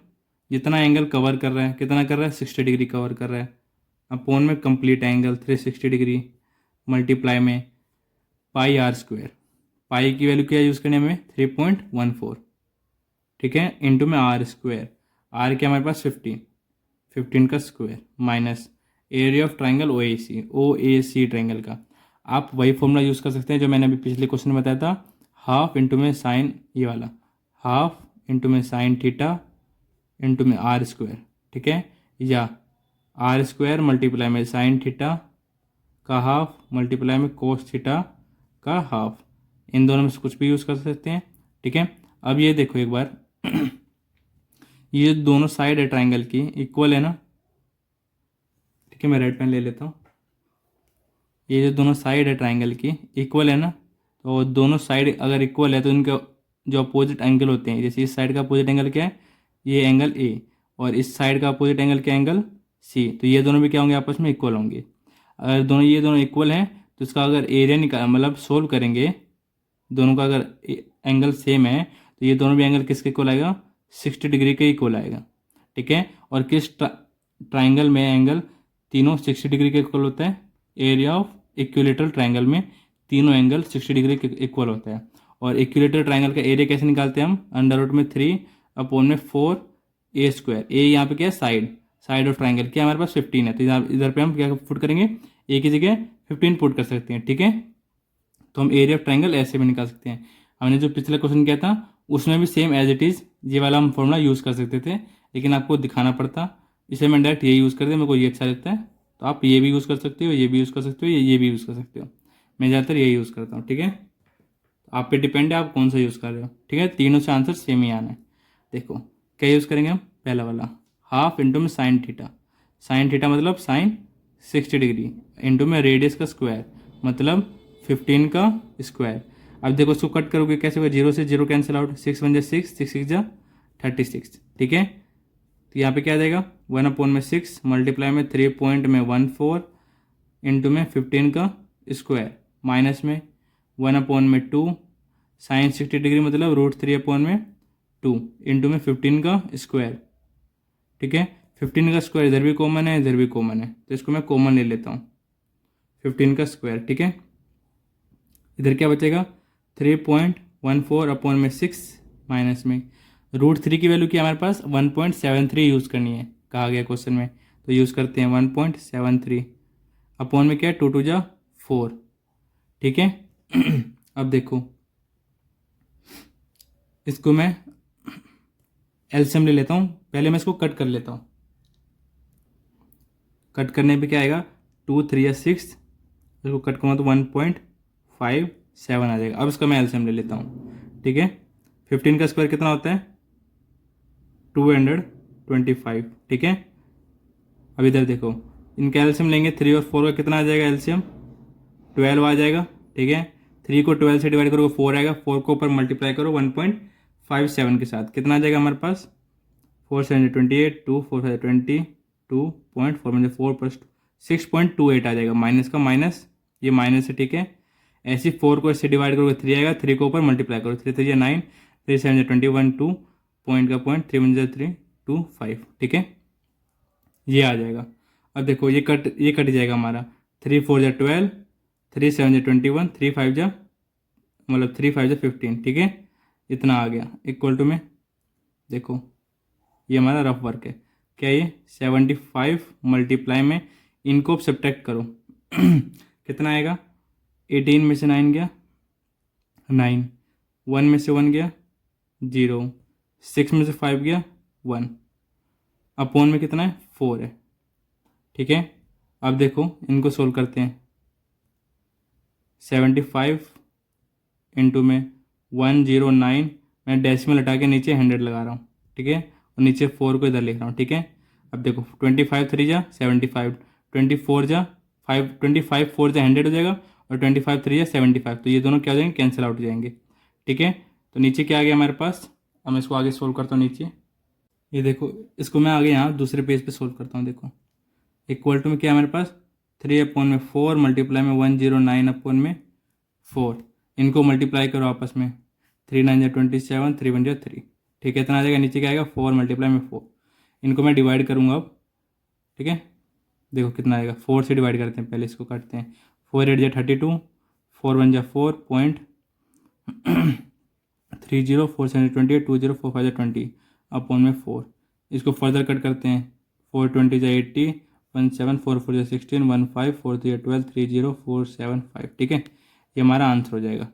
जितना एंगल कवर कर रहा है, कितना कर रहा है 60 डिग्री कवर कर रहा है, अपॉन में कंप्लीट एंगल 360 डिग्री मल्टीप्लाई में पाई आर स्क्वायर, पाई की वैल्यू क्या यूज़ करनी है हमें 3.14। ठीक है, इंटू में आर स्क्वायर, आर क्या हमारे पास 15 का square minus area of triangle O A C triangle का। आप वही फॉर्मूला यूज़ कर सकते हैं जो मैंने अभी पिछले क्वेश्चन में बताया था, हाफ इंटू में साइन, ये वाला हाफ इंटू में साइन थीटा इंटू में आर स्क्वायर। ठीक है, या आर स्क्वायर मल्टीप्लाई में साइन थीटा का हाफ मल्टीप्लाई में कोस थीटा का हाफ, इन दोनों में से कुछ भी यूज़ कर सकते हैं। ठीक है, अब ये देखो एक बार ये दोनों साइड है ट्राइंगल की इक्वल है ना। ठीक है, मैं रेड पेन ले लेता हूँ, ये जो दोनों साइड है ट्राइंगल की इक्वल है ना, तो दोनों साइड अगर इक्वल है तो इनके जो अपोजिट एंगल होते हैं, जैसे इस साइड का अपोजिट एंगल क्या है ये एंगल ए, और इस साइड का अपोजिट एंगल क्या एंगल सी, तो ये दोनों भी क्या होंगे आपस में इक्वल होंगे। अगर ये दोनों इक्वल हैं तो इसका अगर एरिया निकाल मतलब सोल्व करेंगे, दोनों का अगर एंगल सेम है तो ये दोनों भी एंगल किसके इक्वल आएगा 60 डिग्री के इक्वल आएगा। ठीक है, और किस ट्राइंगल में एंगल तीनों 60 डिग्री के इक्वल होता है, एरिया ऑफ इक्विलेटरल ट्राइंगल में तीनों एंगल 60 डिग्री के इक्वल होता है। और इक्विलेटरल ट्राइंगल का एरिया कैसे निकालते हैं हम, अंडर रूट में 3 अपॉन में 4 ए स्क्वायर, ए यहाँ पे क्या है साइड ऑफ ट्राइंगल, क्या हमारे पास 15 है, तो इधर पे हम क्या पुट करेंगे ए की जगह 15 पुट कर सकते हैं। ठीक है, तो हम एरिया ऑफ ट्राइंगल ऐसे भी निकाल सकते हैं। हमने जो पिछला क्वेश्चन किया था उसमें भी सेम एज इट इज़ ये वाला हम फॉर्मूला यूज़ कर सकते थे, लेकिन आपको दिखाना पड़ता, इसलिए मैं डायरेक्ट ये यूज़ कर दिया, मेरे को ये अच्छा लगता है। तो आप ये भी यूज़ कर सकते हो, ये भी यूज़ कर सकते हो, ये भी यूज़ कर सकते हो। मैं ज़्यादातर ये यूज़ करता हूँ, ठीक है। आप पे डिपेंड है आप कौन सा यूज़ कर रहे हो, ठीक है। तीनों से आंसर सेम ही आना है। देखो क्या यूज़ करेंगे हम, पहला वाला हाफ इंटू में साइन थीटा। साइन थीटा मतलब साइन 60 डिग्री, इंटू में रेडियस का स्क्वायर मतलब 15 का स्क्वायर। अब देखो इसको कट करोगे कैसे होगा, जीरो से जीरो कैंसिल आउट, 6 1 जा 6, 6 6 जा 36, ठीक है। तो यहाँ पे क्या आ जाएगा, 1/6 मल्टीप्लाई में 3.14 इंटू में 15 का स्क्वायर माइनस में 1/2 साइन 60 डिग्री मतलब √3/2 इंटू में 15 का स्क्वायर, ठीक है। 15 का स्क्वायर इधर भी कॉमन है, इधर भी कॉमन है, तो इसको मैं कॉमन ले लेता हूँ, 15 का स्क्वायर, ठीक है। इधर क्या बचेगा 3.14/6 माइनस में √3 की वैल्यू क्या हमारे पास 1.73 यूज़ करनी है, कहा गया क्वेश्चन में, तो यूज़ करते हैं 1.73 अपॉन में क्या है 2 2 जा 4, ठीक है। अब देखो इसको मैं एलसीएम ले लेता हूँ, पहले मैं इसको कट कर लेता हूँ। कट करने पे क्या आएगा 2 3 या 6, इसको कट करूँगा तो 1.57 आ जाएगा। अब इसका मैं एलसीएम ले लेता हूँ, ठीक है। 15 का स्क्वायर कितना होता है 225, ठीक है। अब इधर देखो इनका एलसीएम लेंगे, 3 और 4 का कितना आ जाएगा एलसीएम 12 आ जाएगा, ठीक है। 3 को 12 से डिवाइड करो 4 आएगा, 4 को ऊपर मल्टीप्लाई करो 1.57 के साथ, कितना आ जाएगा हमारे पास 4 7 28, 2 4 5 20, 2.4 मतलब 4 + 6.28 आ जाएगा, माइनस का माइनस ये माइनस है, ठीक है। ऐसे 4 को इससे डिवाइड करोगे 3 आएगा, 3 को ऊपर मल्टीप्लाई करो 3 3 9, 3 7 21, 2 पॉइंट का पॉइंट 3 1 3 2 5, ठीक है। ये आ जाएगा। अब देखो ये कट जाएगा हमारा, 3 4 जा 12, 3 7 जा 21, 3 5 जा मतलब 3 5 जा 15, ठीक है। इतना आ गया इक्वल टू में, देखो ये हमारा रफ वर्क है, क्या ये 75 मल्टीप्लाई में इनको सब्ट्रैक्ट करो कितना आएगा 18 में से 9 गया 9, 1 में से 1 गया 0, 6 में से 5 गया 1, अपॉन में कितना है 4 है, ठीक है। अब देखो इनको सोल्व करते हैं, 75 इंटू में 109, मैं डेसिमल हटा के नीचे 100 लगा रहा हूँ, ठीक है, और नीचे 4 को इधर लिख रहा हूँ, ठीक है। अब देखो 25 3 जा 75, 24 जा 5, 25 4 जा 100 हो जाएगा, और 25 3 जा 75, तो ये दोनों क्या हो जाएंगे कैंसिल आउट हो जाएंगे, ठीक है। तो नीचे क्या आ गया हमारे पास, अब मैं इसको आगे सोल्व करता हूँ नीचे, ये देखो इसको मैं आगे यहाँ दूसरे पेज पे सोल्व करता हूँ। देखो इक्वल टू में क्या है हमारे पास 3/4 मल्टीप्लाई में 109/4, इनको मल्टीप्लाई करो आपस में, 3 9 जा 27, 3 1 जा 3, ठीक है। इतना आ जाएगा, नीचे क्या आएगा 4 मल्टीप्लाई में 4, इनको मैं डिवाइड करूँगा अब, ठीक है। देखो कितना आएगा, 4 से डिवाइड करते हैं, पहले इसको काटते हैं, 4 8 जा 32, 4 1 जा 4.30, 4 7 28, 2 0 4 5 जा 20 अपॉन में 4, इसको फर्दर कट करते हैं, 4 20 जा 80, 1 7 4 4 जा 16, 1 5 4 3 12, 3 0 4 7 5, ठीक है। ये हमारा आंसर हो जाएगा,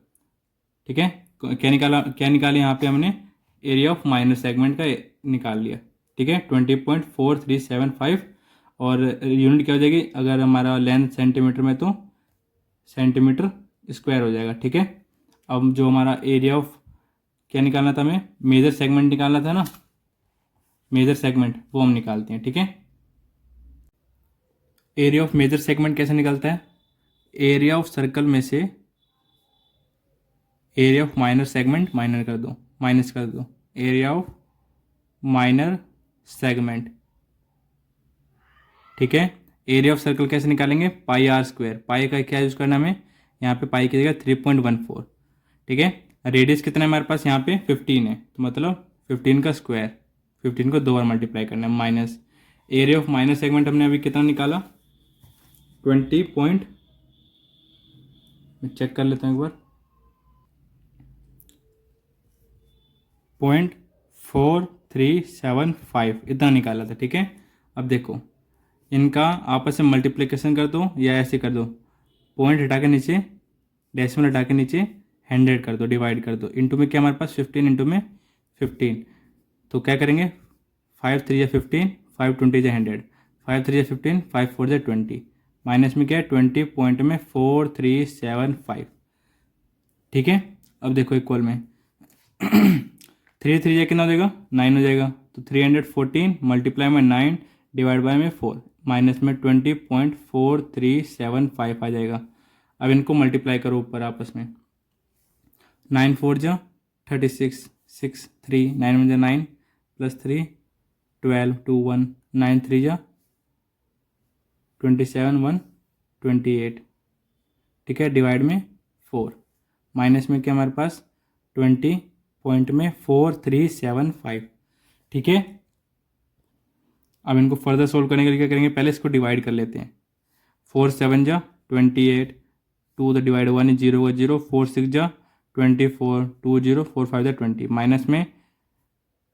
ठीक है। क्या निकाला यहाँ पे हमने एरिया ऑफ माइनर सेगमेंट का निकाल लिया, ठीक है 20.4375, और यूनिट क्या हो जाएगी अगर हमारा लेंथ सेंटीमीटर में तो सेंटीमीटर स्क्वायर हो जाएगा, ठीक है। अब जो हमारा एरिया ऑफ क्या निकालना था, हमें मेजर सेगमेंट निकालना था ना, मेजर सेगमेंट वो हम निकालते हैं, ठीक है। एरिया ऑफ मेजर सेगमेंट कैसे निकलता है, एरिया ऑफ सर्कल में से area of minor segment minus कर दो, एरिया ऑफ माइनर सेगमेंट, ठीक है। एरिया ऑफ सर्कल कैसे निकालेंगे, πr², पाई का क्या यूज़ करना हमें, यहाँ पे पाई की जगह 3.14, ठीक है। रेडियस कितना है हमारे पास यहाँ पे 15 है, तो मतलब 15 का स्क्वायर, 15 को 2 बार मल्टीप्लाई करना है, minus area of minor segment हमने अभी कितना निकाला 20 मैं चेक कर लेता हूँ एक बार, 0.4375 इतना निकाला था, ठीक है। अब देखो इनका आपस में मल्टीप्लिकेशन कर दो या ऐसे कर दो, पॉइंट हटा के नीचे डेसिमल हटा के नीचे 100 कर दो, डिवाइड कर दो, इंटू में क्या हमारे पास 15, इंटू में 15, तो क्या करेंगे 5 3 या 15, 5 20 या 100, 5 3 या 15, 5 4 या 20, माइनस में क्या है 20 पॉइंट में 4375। ठीक है, अब देखो इक्वल में 3 3 या कितना हो जाएगा 9 हो जाएगा, तो 314 मल्टीप्लाई में 9 डिवाइड बाय में 4, माइनस में 20.4375 आ जाएगा। अब इनको मल्टीप्लाई करो ऊपर आपस में, 9 4 जा 36, 6 3 9 में जा 9 प्लस 3 12 2 1 9 3 जा 27 1 28। ठीक है, डिवाइड में 4, माइनस में क्या हमारे पास 20 पॉइंट में 4375। ठीक है, अब इनको फर्दर सोल्व करने के लिए क्या करेंगे, पहले इसको डिवाइड कर लेते हैं। 4 7 जा 28, 2 द डिवाइड 1 is 0 0, 4 6 जा 24, 2 0, 4 5 जा 20, माइनस में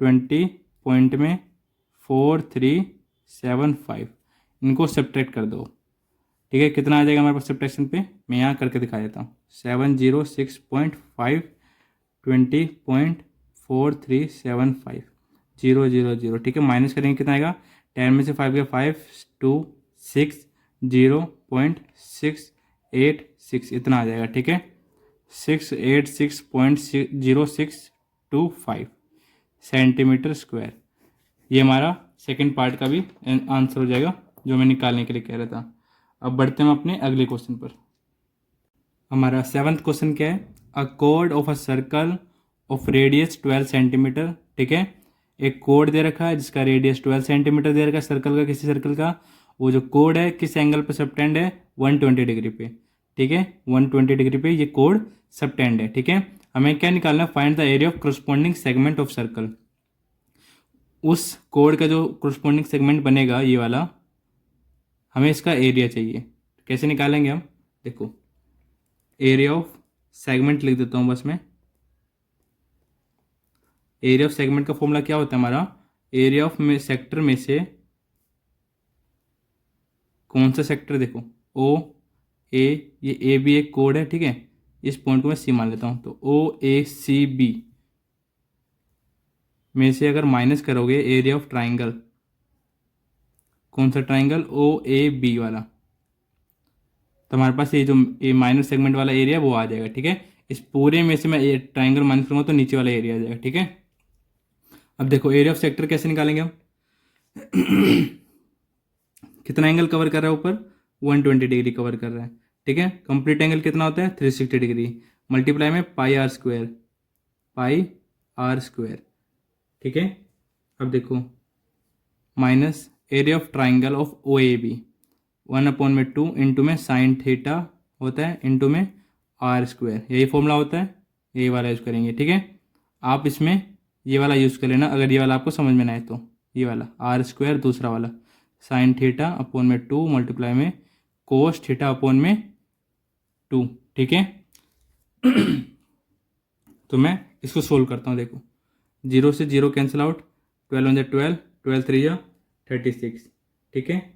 20 पॉइंट में 4375, इनको सब्ट्रैक्ट कर दो। ठीक है, कितना आ जाएगा हमारे पास सब्ट्रैक्शन पे, मैं यहाँ करके दिखा देता हूँ। 706.5 20.4375 0 0 0। ठीक है, माइनस करेंगे कितना आएगा, 10 में से 5 गया 5 2 6 0.686, इतना आ जाएगा। ठीक है, 686.0625 सेंटीमीटर स्क्वायर। ये हमारा सेकंड पार्ट का भी आंसर हो जाएगा जो मैं निकालने के लिए कह रहा था। अब बढ़ते हैं हम अपने अगले क्वेश्चन पर। हमारा 7th क्वेश्चन क्या है, अ कोड of a circle of radius 12 centimetre. ठीक है, एक कोड दे रखा है जिसका रेडियस 12 सेंटीमीटर दे रखा है सर्कल का, किसी सर्कल का। वो जो कोड है किस एंगल पे सबटेंड है, 120 डिग्री पे। ठीक है, 120 डिग्री पे ये कोड सबटेंड है। ठीक है, हमें क्या निकालना है, find the area of corresponding segment of circle. उस कोड का जो करस्पॉन्डिंग सेगमेंट बनेगा ये वाला, हमें इसका एरिया चाहिए। कैसे निकालेंगे हम, देखो एरिया ऑफ सेगमेंट लिख देता हूँ बस मैं। एरिया ऑफ सेगमेंट का फॉर्मूला क्या होता है हमारा, एरिया ऑफ सेक्टर में से कौन सा सेक्टर, देखो ओ ए, ये ए बी एक कोड है। ठीक है, इस पॉइंट को मैं सी मान लेता हूँ, तो ओ ए सी बी में से अगर माइनस करोगे एरिया ऑफ ट्राइंगल, कौन सा ट्राइंगल, ओ ए बी वाला, तो हमारे पास ये जो ए माइनस सेगमेंट वाला एरिया वो आ जाएगा। ठीक है, इस पूरे में से मैं ये ट्राइंगल माइनस करूँगा तो नीचे वाला एरिया आ जाएगा। ठीक है, अब देखो एरिया ऑफ सेक्टर कैसे निकालेंगे हम कितना एंगल कवर कर रहा है ऊपर, 120 डिग्री कवर कर रहा है। ठीक है, कंप्लीट एंगल कितना होता है 360 डिग्री, मल्टीप्लाई में pi r square, pi r square. ठीक है, अब देखो minus area of triangle of O A B, 1/2 into में साइन थीटा होता है, इंटू में आर स्क्वायर, यही फॉर्मूला होता है, यही वाला यूज़ करेंगे। ठीक है, आप इसमें ये वाला यूज़ कर लेना अगर ये वाला आपको समझ में ना आए तो, ये वाला आर स्क्वायर, दूसरा वाला साइन थीटा अपॉन में 2 मल्टीप्लाई में कोस थीटा अपॉन में 2। ठीक है तो मैं इसको सोल्व करता हूँ। देखो 0 से 0 कैंसिल आउट, 12 1 12, 12 3 36। ठीक है,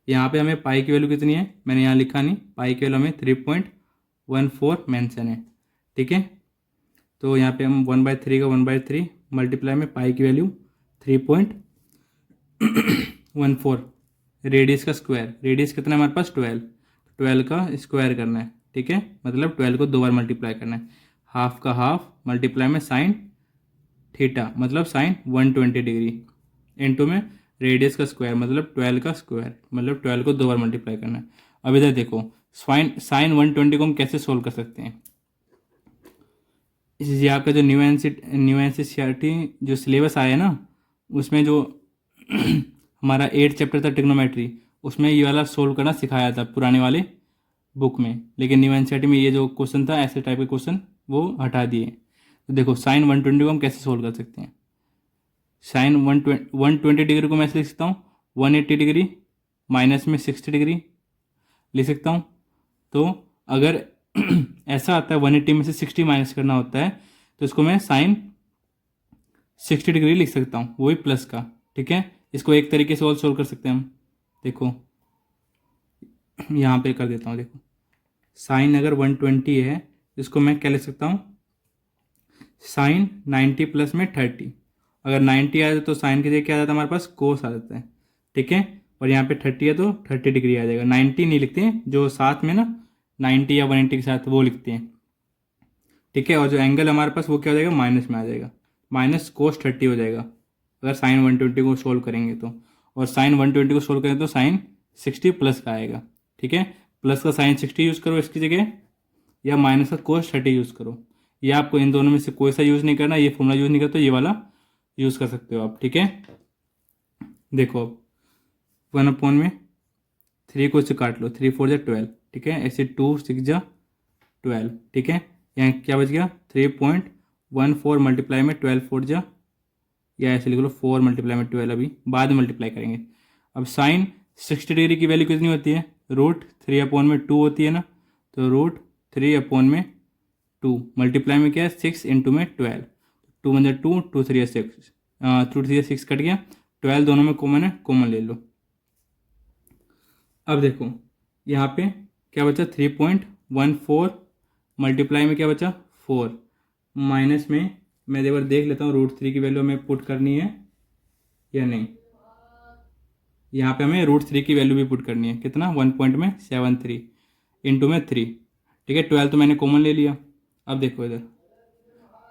यहाँ पे हमें पाई की वैल्यू कितनी है, मैंने यहाँ लिखा नहीं, पाई की वैल्यू हमें 3.14 मेंशन है। ठीक है, तो यहाँ पे हम 1/3 का 1/3 मल्टीप्लाई में पाई की वैल्यू 3.14, रेडियस का स्क्वायर, रेडियस कितना है हमारे पास 12, 12 का स्क्वायर करना है। ठीक है, मतलब 12 को 2 बार मल्टीप्लाई करना है, हाफ का हाफ मल्टीप्लाई में साइन थीटा मतलब साइन 120 डिग्री, इंटू में रेडियस का स्क्वायर मतलब 12 का स्क्वायर, मतलब 12 को 2 बार मल्टीप्लाई करना है। अब इधर देखो साइन 120 को हम कैसे सोल्व कर सकते हैं, ये आपका जो न्यू एनसीईआरटी जो सिलेबस आया है ना, उसमें जो हमारा 8 चैप्टर था ट्रिग्नोमेट्री, उसमें ये वाला सोल्व करना सिखाया था पुराने वाले बुक में, लेकिन न्यू एनसीईआरटी में ये जो क्वेश्चन था ऐसे टाइप के क्वेश्चन वो हटा दिए। तो देखो साइन 120 को हम कैसे सोल्व कर सकते हैं, साइन 120 डिग्री को मैं ऐसे लिख सकता हूँ 180 डिग्री माइनस में 60 डिग्री लिख सकता हूँ। तो अगर ऐसा आता है 180 में से 60 माइनस करना होता है तो इसको मैं साइन 60 डिग्री लिख सकता हूँ, वो भी प्लस का। ठीक है, इसको एक तरीके से और सोल्व कर सकते हैं हम, देखो यहाँ पे कर देता हूँ। देखो साइन अगर 120 है इसको मैं क्या लिख सकता हूँ, साइन 90 प्लस में 30। अगर 90 आ जाए तो साइन की जगह क्या आ जाता है हमारे पास, कोस आ जाता है, ठीक है। और यहाँ पे 30 है तो 30 डिग्री आ जाएगा। 90 नहीं लिखते हैं, जो साथ में ना 90 या 180 के साथ वो लिखते हैं, ठीक है। और जो एंगल हमारे पास वो क्या हो जाएगा, माइनस में आ जाएगा, माइनस कोस 30 हो जाएगा अगर साइन 120 को सोल्व करेंगे तो। और साइन 120 को सोल्व करें तो साइन 60 प्लस का आएगा, ठीक है। प्लस का साइन 60 यूज़ करो इसकी जगह, या माइनस का कोस 30 यूज़ करो। ये आपको इन दोनों में से कोई सा यूज़ नहीं करना, ये फॉर्मूला यूज़ नहीं करते, ये वाला यूज़ कर सकते हो आप, ठीक है। देखो अब 1 में 3 को इससे काट लो, 3 4 जा 12, ठीक है। ऐसे 2 6 जा 12, ठीक है। यहाँ क्या बच गया, 3.14 मल्टीप्लाई में 12 4 जा, या ऐसे लिख लो 4 मल्टीप्लाई में 12, अभी बाद में मल्टीप्लाई करेंगे। अब साइन 60 डिग्री की वैल्यू कितनी होती है, √3/2 होती है ना, तो √3/2 मल्टीप्लाई में क्या है 6 इंटू में 12, 2 1 2, 2 3 6, 2 3 6 कट गया, 12 दोनों में कॉमन है, कॉमन ले लो। अब देखो यहाँ पे क्या बचा, 3.14 मल्टीप्लाई में क्या बचा 4, माइनस में मैं एक बार देख लेता हूँ √3 की वैल्यू हमें पुट करनी है या नहीं। यहाँ पे हमें √3 की वैल्यू भी पुट करनी है, कितना 1.73 इंटू में 3, ठीक है। 12 तो मैंने कॉमन ले लिया। अब देखो इधर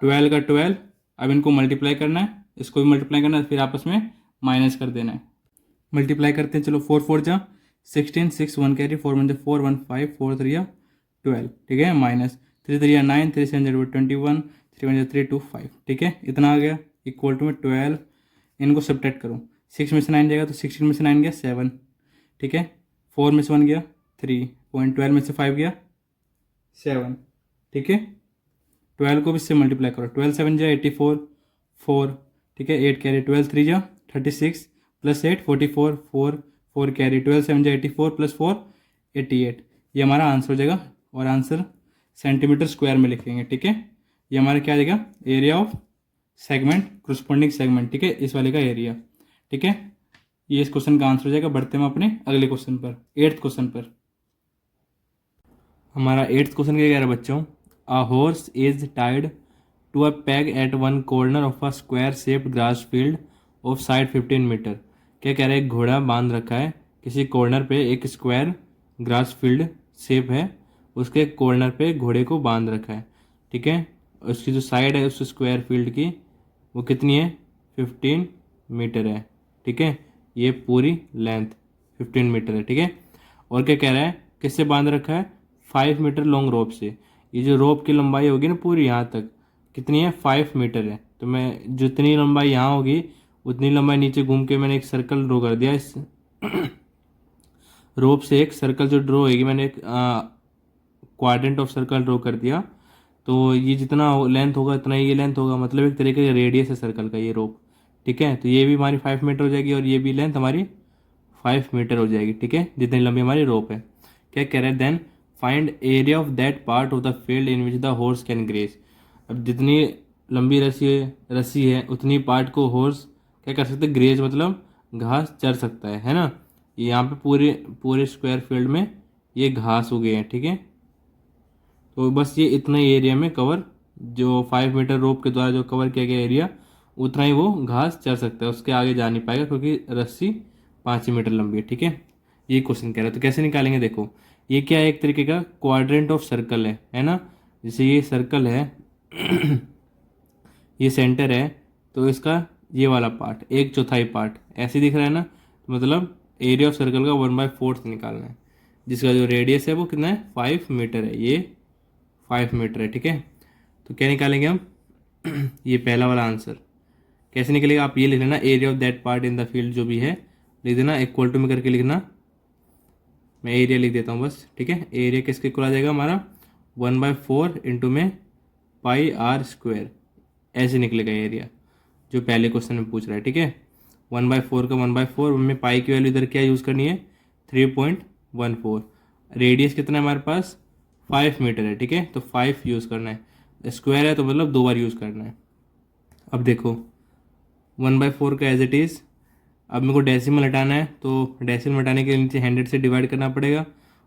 12 का 12, अब इनको मल्टीप्लाई करना है, इसको भी मल्टीप्लाई करना है, फिर आपस में माइनस कर देना है। मल्टीप्लाई करते हैं, चलो 4 4 जा 16, 6 1 कैरी, 4 1 4 1 5, 4 3 12, ठीक है। माइनस 3 3 9, 3 7 21, 3 1 3 2 5, ठीक है। इतना आ गया, इक्वल टू में 12, इनको सब्ट्रैक्ट करो, 6 में से 9 जाएगा तो 16 में से 9 गया 7, ठीक है। 4 में से 1 गया 3.12 में से 5 गया 7, ठीक है। 12 को भी इससे मल्टीप्लाई करो, 12 7 जा 84 4, ठीक है। 8 कैरी, 12 3 जा 36 प्लस 8 44, 4 4 कैरी, 12 7 जा 84 प्लस 4 88, ये हमारा आंसर हो जाएगा। और आंसर सेंटीमीटर स्क्वायर में लिखेंगे, ठीक है। ये हमारा क्या आ जाएगा, area of segment, corresponding segment, ठीक है, इस वाले का एरिया, ठीक है। ये इस क्वेश्चन का आंसर हो जाएगा। बढ़ते हैं हम अपने अगले क्वेश्चन पर, 8th क्वेश्चन पर। हमारा 8th क्वेश्चन क्या कह रहा है बच्चों, a horse is tied to a peg at one corner of a square shaped grass field of side 15 metre. क्या कह रहा है, एक घोड़ा बांध रखा है किसी कॉर्नर पे, एक स्क्वायर ग्रास फील्ड शेप है, उसके कॉर्नर पे घोड़े को बांध रखा है, ठीक है। उसकी जो साइड है उस स्क्वायर फील्ड की वो कितनी है, 15 मीटर है, ठीक है। ये पूरी लेंथ 15 मीटर है, ठीक है। और क्या कह रहा है, किससे बांध रखा है, 5 मीटर लॉन्ग रोप से। ये जो रोप की लंबाई होगी ना पूरी यहाँ तक कितनी है, 5 मीटर है। तो मैं जितनी लंबाई यहाँ होगी उतनी लंबाई नीचे घूम के मैंने एक सर्कल ड्रॉ कर दिया, इस रोप से एक सर्कल जो ड्रॉ होगी, मैंने एक क्वाड्रेंट ऑफ सर्कल ड्रॉ कर दिया। तो ये जितना लेंथ होगा इतना ही ये लेंथ होगा, मतलब एक तरीके का रेडियस है सर्कल का ये रोप, ठीक है। तो ये भी हमारी 5 मीटर हो जाएगी और ये भी लेंथ हमारी 5 मीटर हो जाएगी, ठीक है, जितनी लंबी हमारी रोप है। क्या कह रहे हैं, then find area of that part of the field in which the horse can graze. अब जितनी लंबी रस्सी है उतनी पार्ट को हॉर्स क्या कर सकते हैं, ग्रेज मतलब घास चर सकता है ना। यहाँ पे पूरे पूरे स्क्वायर फील्ड में ये घास उगे हैं, ठीक है। तो बस ये इतना ही एरिया में कवर, जो 5 मीटर रोप के द्वारा जो कवर किया गया एरिया उतना ही वो घास चर सकता है, उसके आगे जा नहीं पाएगा क्योंकि रस्सी 5 मीटर लंबी है, ठीक है। ये क्वेश्चन कह रहा है, तो कैसे निकालेंगे, देखो ये क्या है, एक तरीके का क्वाड्रेंट ऑफ सर्कल है ना। जैसे ये सर्कल है ये सेंटर है, तो इसका ये वाला पार्ट 1/4 पार्ट ऐसे दिख रहा है ना, तो मतलब एरिया ऑफ सर्कल का 1/4 निकालना है, जिसका जो रेडियस है वो कितना है, 5 मीटर है, ये 5 मीटर है, ठीक है। तो क्या निकालेंगे हम ये पहला वाला आंसर कैसे निकलेगा, आप ये लिख लेना, area of that part in the field जो भी है लिख देना, इक्वल टू में करके लिखना। मैं एरिया लिख देता हूँ बस, ठीक है। एरिया किसके इक्वल आ जाएगा हमारा, 1/4 इंटू में πr², ऐसे निकलेगा एरिया जो पहले क्वेश्चन में पूछ रहा है, ठीक है। 1/4 का 1/4 में पाई की वैल्यू इधर क्या यूज़ करनी है, 3.14। रेडियस कितना है हमारे पास, 5 मीटर है, ठीक है। तो 5 यूज़ करना है, स्क्वायर है तो मतलब 2 बार यूज़ करना है। अब देखो 1/4 का एज इट इज़, अब मेरे को डेसिमल हटाना है, तो डेसिमल हटाने के लिए नीचे 100 से डिवाइड करना पड़ेगा,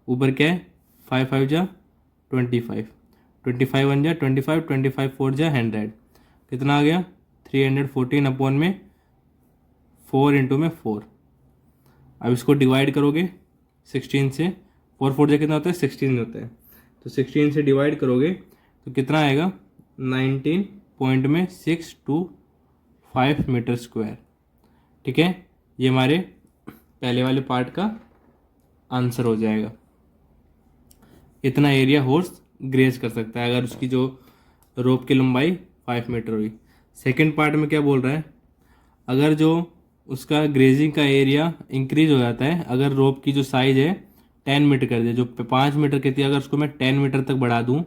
ऊपर क्या है 5 5 जा 25, 25 वन जा 25, 25 फोर जा 100, कितना आ गया 314 अपॉन में 4 इंटू में 4। अब इसको डिवाइड करोगे 16 से, 4 4 जा कितना होता है 16 होता है, तो 16 से डिवाइड करोगे तो कितना आएगा 19.625 मीटर स्क्वायर। ठीक है, ये हमारे पहले वाले पार्ट का आंसर हो जाएगा। इतना एरिया हॉर्स ग्रेज कर सकता है अगर उसकी जो रोप की लंबाई 5 मीटर हुई। सेकंड पार्ट में क्या बोल रहा है, अगर जो उसका ग्रेजिंग का एरिया इंक्रीज हो जाता है, अगर रोप की जो साइज है 10 मीटर कर दिया, जो 5 मीटर की थी अगर उसको मैं 10 मीटर तक बढ़ा दूँ,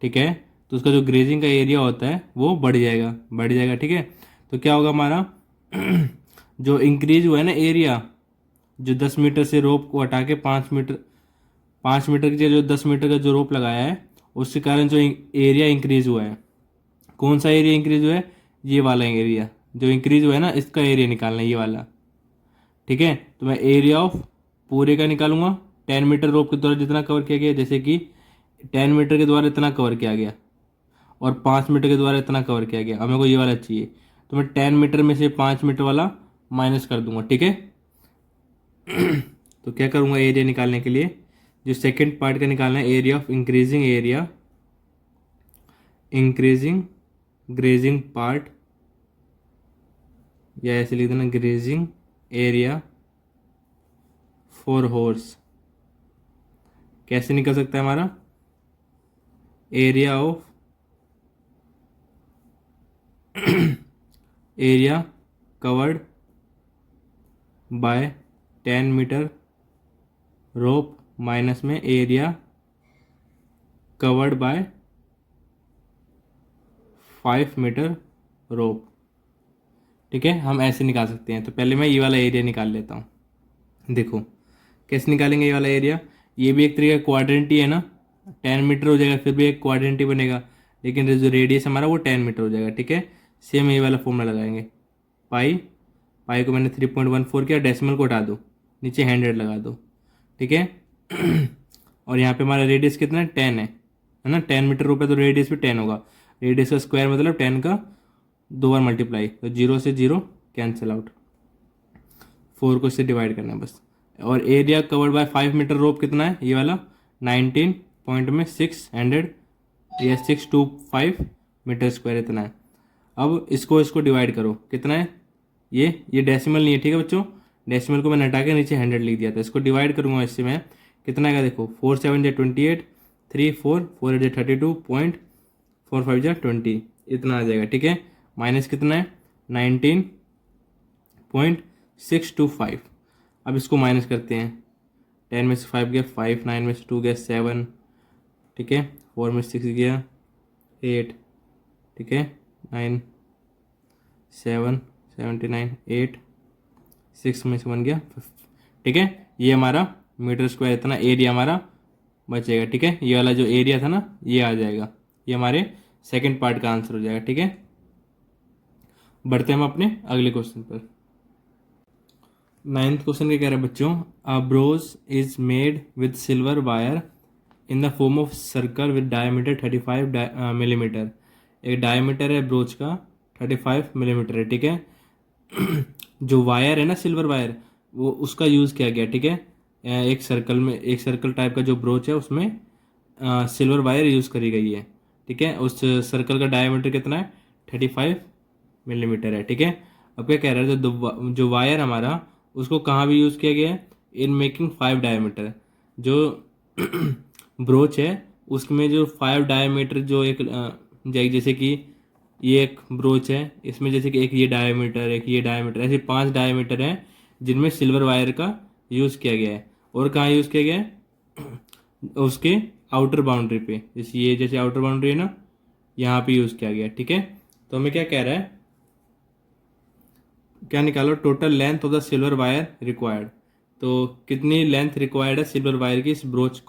ठीक है, तो उसका जो ग्रेजिंग का एरिया होता है वो बढ़ जाएगा। ठीक है, तो क्या होगा हमारा जो इंक्रीज हुआ है ना एरिया, जो 10 मीटर से रोप को हटा के 5 मीटर की जो 10 मीटर का जो रोप लगाया है, उसके कारण जो एरिया इंक्रीज हुआ है, कौन सा एरिया इंक्रीज हुआ है, ये वाला एरिया जो इंक्रीज हुआ है ना, इसका एरिया निकालना है ये वाला। ठीक है, तो मैं एरिया ऑफ पूरे का निकालूंगा 10 मीटर रोप के द्वारा जितना कवर किया गया, जैसे कि 10 मीटर के द्वारा इतना कवर किया गया और 5 मीटर के द्वारा इतना कवर किया गया, अब मेरे को ये वाला चाहिए, तो मैं 10 मीटर में से 5 मीटर वाला माइनस कर दूंगा। ठीक है, तो क्या करूँगा एरिया निकालने के लिए, जो सेकेंड पार्ट का निकालना है, area of increasing grazing part, या ऐसे लिख देना ग्रेजिंग एरिया फॉर हॉर्स। कैसे निकल सकता है हमारा, area of area covered by 10 metre rope minus में area covered by 5 metre rope. ठीक है, हम ऐसे निकाल सकते हैं। तो पहले मैं ये वाला एरिया निकाल लेता हूँ। देखो कैसे निकालेंगे ये वाला एरिया, ये भी एक तरीके का क्वाड्रेंट ही है ना, 10 मीटर हो जाएगा, फिर भी एक क्वाड्रेंट ही बनेगा, लेकिन जो रेडियस हमारा वो 10 मीटर हो जाएगा। ठीक है, सेम ये वाला फॉर्मूला लगाएंगे, पाई को मैंने 3.14 किया, डेसिमल को हटा दो, नीचे 100 लगा दो। ठीक है, और यहाँ पे हमारा रेडियस कितना है 10 है ना, 10 मीटर रोप है तो रेडियस भी 10 होगा, रेडियस का स्क्वायर मतलब 10 का 2 बार मल्टीप्लाई, तो 0 से 0 कैंसिल आउट, 4 को इससे डिवाइड करना है बस। और एरिया कवर्ड बाय 5 मीटर रोप कितना है, ये वाला 19 पॉइंट में 600 या 625 मीटर स्क्वायर इतना है। अब इसको डिवाइड करो, कितना है, ये डेसिमल नहीं है, ठीक है बच्चों, डेसिमल को मैंने हटा के नीचे 100 लिख दिया था, इसको डिवाइड करूँगा इससे मैं, कितना आएगा देखो, 4 7 जा 28, 3 4 4 8 जा 32.45 जा 20, इतना आ जाएगा। ठीक है, माइनस कितना है 19.625। अब इसको माइनस करते हैं, 10 में से 5 गया 5, 9 में से 2 गया 7, ठीक है, 4 में से 6 गया 8, ठीक है, 9 7 79 8, 6 में से 1 गया 5। ठीक है, ये हमारा मीटर स्क्वायर इतना एरिया हमारा बचेगा। ठीक है, ये वाला जो एरिया था ना ये आ जाएगा, ये हमारे सेकंड पार्ट का आंसर हो जाएगा। ठीक है, बढ़ते हैं हम अपने अगले क्वेश्चन पर। 9th क्वेश्चन क्या कह रहा है बच्चों, a brooch is made with silver wire in the form of circle with diameter 35 millimetre. एक डायमीटर है ब्रोच का 35 मिलीमीटर है। ठीक है, जो वायर है ना सिल्वर वायर, वो उसका यूज़ किया गया। ठीक है, एक सर्कल टाइप का जो ब्रोच है उसमें सिल्वर वायर यूज़ करी गई है। ठीक है, उस सर्कल का डायमीटर कितना है 35 मिलीमीटर है। ठीक है, अब क्या कह रहा है, जो वायर हमारा उसको कहाँ भी यूज़ किया गया है, इन मेकिंग 5 डायमीटर। जो ब्रोच है उसमें जो 5 डायमीटर जो एक जैसे कि ये एक ब्रोच है, इसमें जैसे कि एक ये डायमीटर, एक ये डायमीटर, ऐसे 5 डायमीटर हैं जिनमें सिल्वर वायर का यूज़ किया गया है। और कहाँ यूज़ किया गया है, उसके आउटर बाउंड्री पे, जैसे आउटर बाउंड्री है ना, यहाँ पे यूज़ किया गया है। ठीक है, तो हमें क्या कह रहा है, क्या निकालो, total length of the silver wire required. तो कितनी लेंथ रिक्वायर्ड है सिल्वर वायर की इस ब्रोच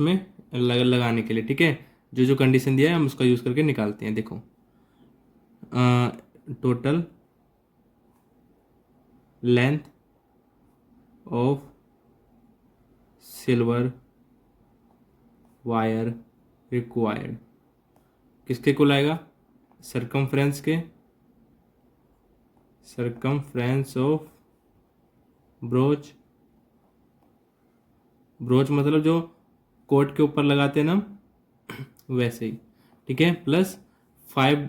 में लगाने के लिए। ठीक है, जो कंडीशन दिया है हम उसका यूज़ करके निकालते हैं। देखो total length of silver wire required किसके इक्वल आएगा, सरकमफ्रेंस के, सरकमफ्रेंस ऑफ ब्रोच, ब्रोच मतलब जो कोट के ऊपर लगाते हैं ना वैसे ही, ठीक है, plus 5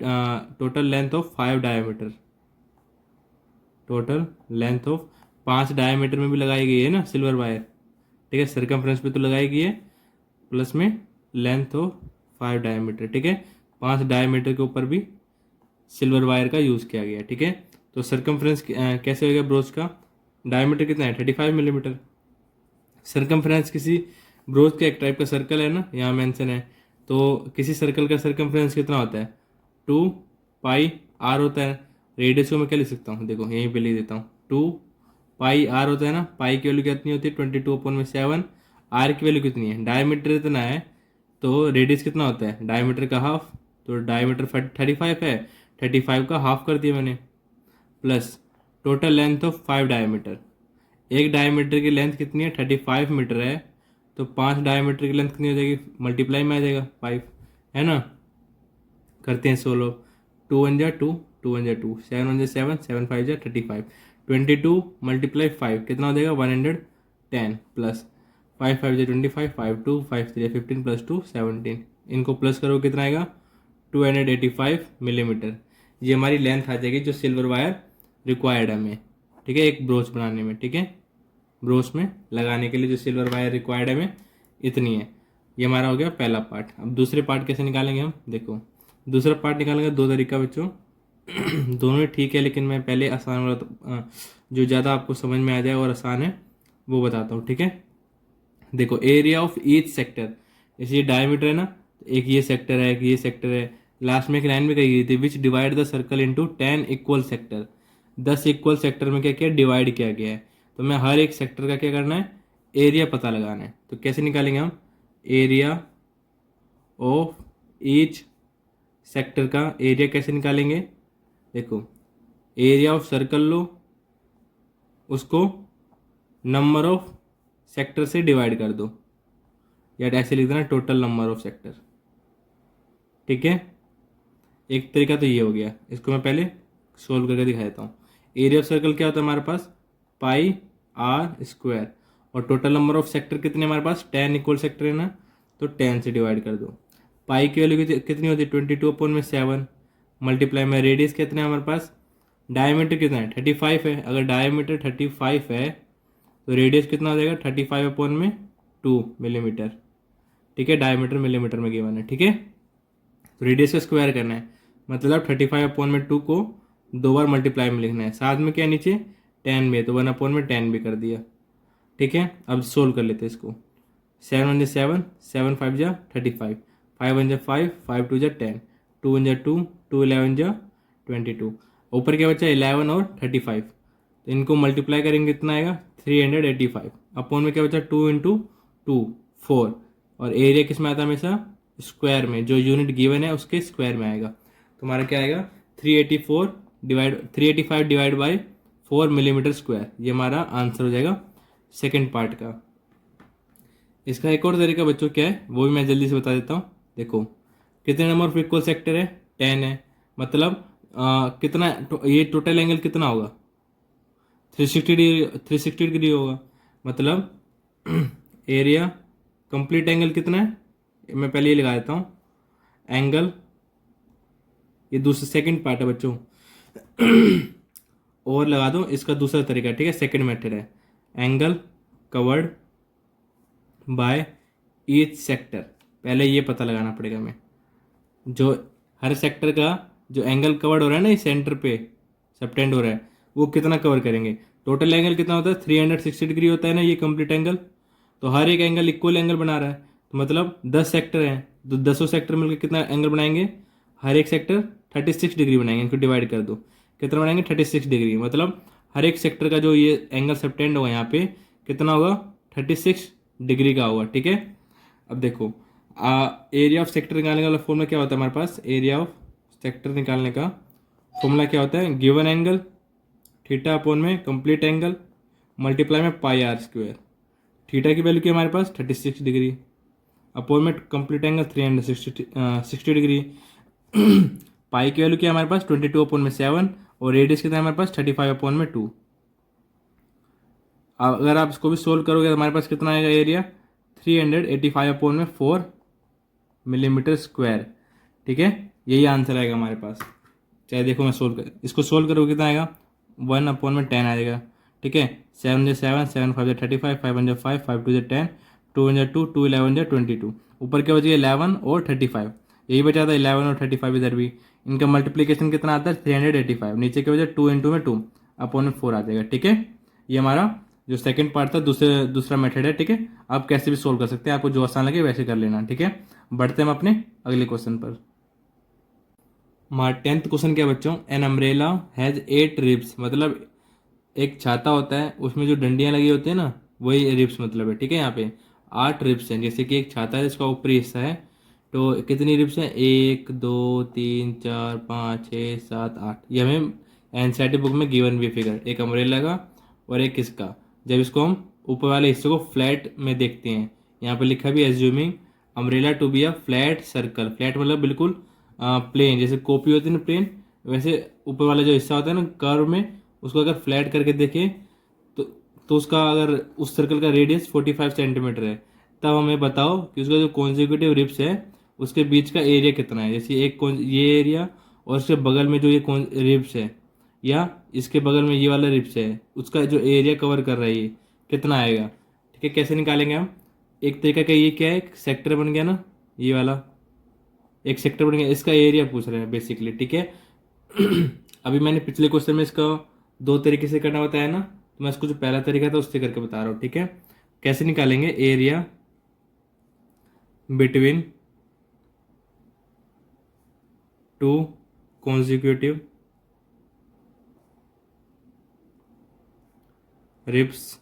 total length of 5 diameter, total length of 5 diameter में भी लगाई गई है ना सिल्वर वायर, ठीक है, सरकमफ्रेंस पे तो लगाई गई है, प्लस में लेंथ ऑफ 5 डायमीटर, ठीक है, 5 डायमीटर के ऊपर भी सिल्वर वायर का यूज़ किया गया, ठीक है। तो सरकमफ्रेंस कैसे हो गया ब्रोच का, डायमीटर कितना है 35 मिलीमीटर। सरकमफ्रेंस किसी ब्रोच का एक टाइप का सर्कल है ना, यहाँ मेंशन है, तो किसी सर्कल का सरकमफ्रेंस कितना होता है 2 पाई आर होता है। रेडियस को मैं क्या लिख सकता हूँ, देखो यहीं पे लिख देता हूँ 2 पाई आर होता है ना, पाई की वैल्यू कितनी होती है 22/7, आर की वैल्यू कितनी है, डायमीटर इतना है, तो रेडियस कितना होता है डायमीटर का हाफ, तो डायमीटर 35 है, 35 का हाफ कर दिया मैंने, plus total length of 5 diameter, एक डायमीटर की लेंथ कितनी है 35 मीटर है, तो 5 डायमीटर की लेंथ कितनी हो जाएगी, मल्टीप्लाई में आ जाएगा 5, है ना। करते हैं 16, 2 1 जा 2, 2 1 जा 2, 7 1 जा 7, 7 5 जा 35, 22 मल्टीप्लाई 5 कितना हो जाएगा 110, प्लस 5 5 जा 25, 5 2 5 3 15 प्लस 2 17, इनको प्लस करो कितना आएगा 285 मिलीमीटर। ये हमारी लेंथ आ जाएगी जो सिल्वर वायर रिक्वायर्ड है हमें, ठीक है, एक ब्रोच बनाने में, ठीक है, ब्रोच में लगाने के लिए जो सिल्वर वायर रिक्वायर्ड है हमें इतनी है। ये हमारा हो गया पहला पार्ट। अब दूसरे पार्ट कैसे निकालेंगे हम, देखो दूसरा पार्ट निकालेंगे दो तरीका बच्चों दोनों ही ठीक है, लेकिन मैं पहले आसान वाला जो ज़्यादा आपको समझ में आ जाए और आसान है वो बताता हूँ, ठीक है। देखो एरिया ऑफ ईच सेक्टर, जैसे ये डायमीटर है ना, एक ये सेक्टर है, एक ये सेक्टर है, लास्ट में एक लाइन भी कही गई थी विच divide the circle into 10 equal sector, 10 equal sector में क्या किया डिवाइड किया गया है, तो मैं हर एक सेक्टर का क्या करना है एरिया पता लगाना है। तो कैसे निकालेंगे हम, एरिया ऑफ ईच सेक्टर का एरिया कैसे निकालेंगे, देखो एरिया ऑफ सर्कल लो, उसको नंबर ऑफ सेक्टर से डिवाइड कर दो, या ऐसे लिख देना टोटल नंबर ऑफ सेक्टर, ठीक है। एक तरीका तो ये हो गया, इसको मैं पहले सोल्व करके दिखा देता हूँ। एरिया ऑफ सर्कल क्या होता है हमारे पास पाई आर स्क्वायर, और टोटल नंबर ऑफ सेक्टर कितने हमारे पास 10 इक्वल सेक्टर है ना, तो 10 से डिवाइड कर दो। पाई की वैल्यू कितनी होती है 22/7, मल्टीप्लाई में रेडियस कितना है हमारे पास, डायमीटर कितना है 35 है, अगर डायमीटर 35 है तो रेडियस कितना हो जाएगा 35/2 मिलीमीटर, ठीक है, डायमीटर मिलीमीटर में गिवन है, ठीक है। तो रेडियस का स्क्वायर करना है, मतलब 35/2 को 2 बार मल्टीप्लाई में लिखना है, साथ में क्या है नीचे 10 में, तो 1/10 भी कर दिया, ठीक है। अब सोल्व कर लेते हैं इसको, 7 1 जा 7, 7 5 जा 35, 5 1 जा 5, 5 2 जा 10, 2 1 जा 2, 2 11 जा 22, ऊपर क्या बचा 11 और 35, तो इनको मल्टीप्लाई करेंगे कितना आएगा 385, अपोन में क्या बचा 2 × 2 4, और एरिया किस में आता है हमेशा स्क्वायर में, जो यूनिट गिवन है उसके स्क्वायर में आएगा, तो हमारा क्या आएगा 385 डिवाइड बाई 4 मिलीमीटर स्क्वायर, ये हमारा आंसर हो जाएगा सेकेंड पार्ट का। इसका एक और तरीका बच्चों क्या है वो भी मैं जल्दी से बता देता हूँ। देखो कितने नंबर ऑफ इक्वल सेक्टर है 10 है, मतलब कितना ये टोटल एंगल कितना होगा 360 डिग्री होगा, मतलब एरिया कंप्लीट एंगल कितना है मैं पहले ये लगा देता हूँ एंगल, ये दूसरा सेकंड पार्ट है बच्चों और लगा दो इसका दूसरा तरीका, ठीक है, सेकंड मेथड है angle covered by each sector. पहले ये पता लगाना पड़ेगा हमें, जो हर सेक्टर का जो एंगल कवर्ड हो रहा है ना, इस सेंटर पे सबटेंड हो रहा है, वो कितना कवर करेंगे, टोटल एंगल कितना होता है 360 डिग्री होता है ना ये कंप्लीट एंगल, तो हर एक एंगल इक्वल एंगल बना रहा है, तो मतलब 10 सेक्टर हैं, तो 10 सेक्टर मिलकर कितना एंगल बनाएंगे, हर एक सेक्टर 36 डिग्री बनाएंगे, इनको डिवाइड कर दो कितना बनाएंगे 36 डिग्री, मतलब हर एक सेक्टर का जो ये एंगल सबटेंड होगा यहाँ पे कितना होगा 36 डिग्री का होगा, ठीक है। अब देखो एरिया ऑफ सेक्टर निकालने का फॉर्मूला क्या होता है हमारे पास, एरिया ऑफ सेक्टर निकालने का फॉर्मूला क्या होता है, गिवन एंगल थीटा अपॉन में कंप्लीट एंगल मल्टीप्लाई में पाई आर स्क्वायर, थीटा की वैल्यू की हमारे पास 36 डिग्री, अपॉन में कंप्लीट एंगल 360 डिग्री। पाई की वैल्यू क्या है हमारे पास 22/7 और रेडियस कितना है हमारे पास 35/2। अगर आप इसको भी सोल्व करोगे तो हमारे पास कितना आएगा एरिया 385/4 मिलीमीटर स्क्वायर। ठीक है, यही आंसर आएगा हमारे पास। चाहे देखो मैं इसको सोल्व करोगे कितना आएगा 1/10 आएगा। ठीक है, 7 7 5 35 5 5 5 2 10 2 2 2 11 22। ऊपर क्या बची 11 और 35, यही बचा था 11 और 35 इधर भी। इनका मल्टीप्लीकेशन कितना आता है 385। नीचे की वजह 2 इंटू में 2 अपॉन में 4 आ जाएगा। ठीक है, ये हमारा जो सेकंड पार्ट था दूसरा मेथड है। ठीक है, आप कैसे भी सोल्व कर सकते हैं, आपको जो आसान लगे वैसे कर लेना। ठीक है, बढ़ते हैं हम अपने अगले क्वेश्चन पर। हमारा 10th क्वेश्चन क्या बच्चों, एन अम्ब्रेला हैज 8 रिब्स, मतलब एक छाता होता है उसमें जो डंडियां लगी होती है ना, वही रिब्स मतलब है। ठीक है, यहाँ पे 8 रिब्स हैं। जैसे कि एक छाता है जिसका ऊपरी हिस्सा है, तो कितनी रिब्स हैं 1 2 3 4 5 6 7 8। ये हमें एनसीईआरटी बुक में गिवन भी फिगर, एक अम्ब्रेला का और एक किसका। जब इसको हम ऊपर वाले हिस्से को फ्लैट में देखते हैं, यहाँ पे लिखा भी assuming umbrella to be a flat circle. Flat मतलब बिल्कुल प्लेन, जैसे कॉपी होती है ना प्लेन, वैसे ऊपर वाला जो हिस्सा होता है ना कर्व में, उसको अगर फ्लैट करके देखें तो उसका अगर उस सर्कल का रेडियस 45 सेंटीमीटर है, तब हमें बताओ कि उसका जो कॉन्जिक्यूटिव रिब्स है उसके बीच का एरिया कितना है। जैसे ये एरिया और उसके बगल में जो ये रिब्स है, या इसके बगल में ये वाला रिब्स है, उसका जो एरिया कवर कर रहा है ये कितना आएगा। ठीक है, कैसे निकालेंगे हम, एक तरीका का ये क्या है, एक सेक्टर बन गया ना, ये वाला एक सेक्टर बन गया, इसका एरिया पूछ रहे हैं बेसिकली। ठीक है, अभी मैंने पिछले क्वेश्चन में इसका 2 तरीके से करना बताया ना, तो मैं इसको जो पहला तरीका था उससे करके बता रहा हूँ। ठीक है, कैसे निकालेंगे area between 2 consecutive ribs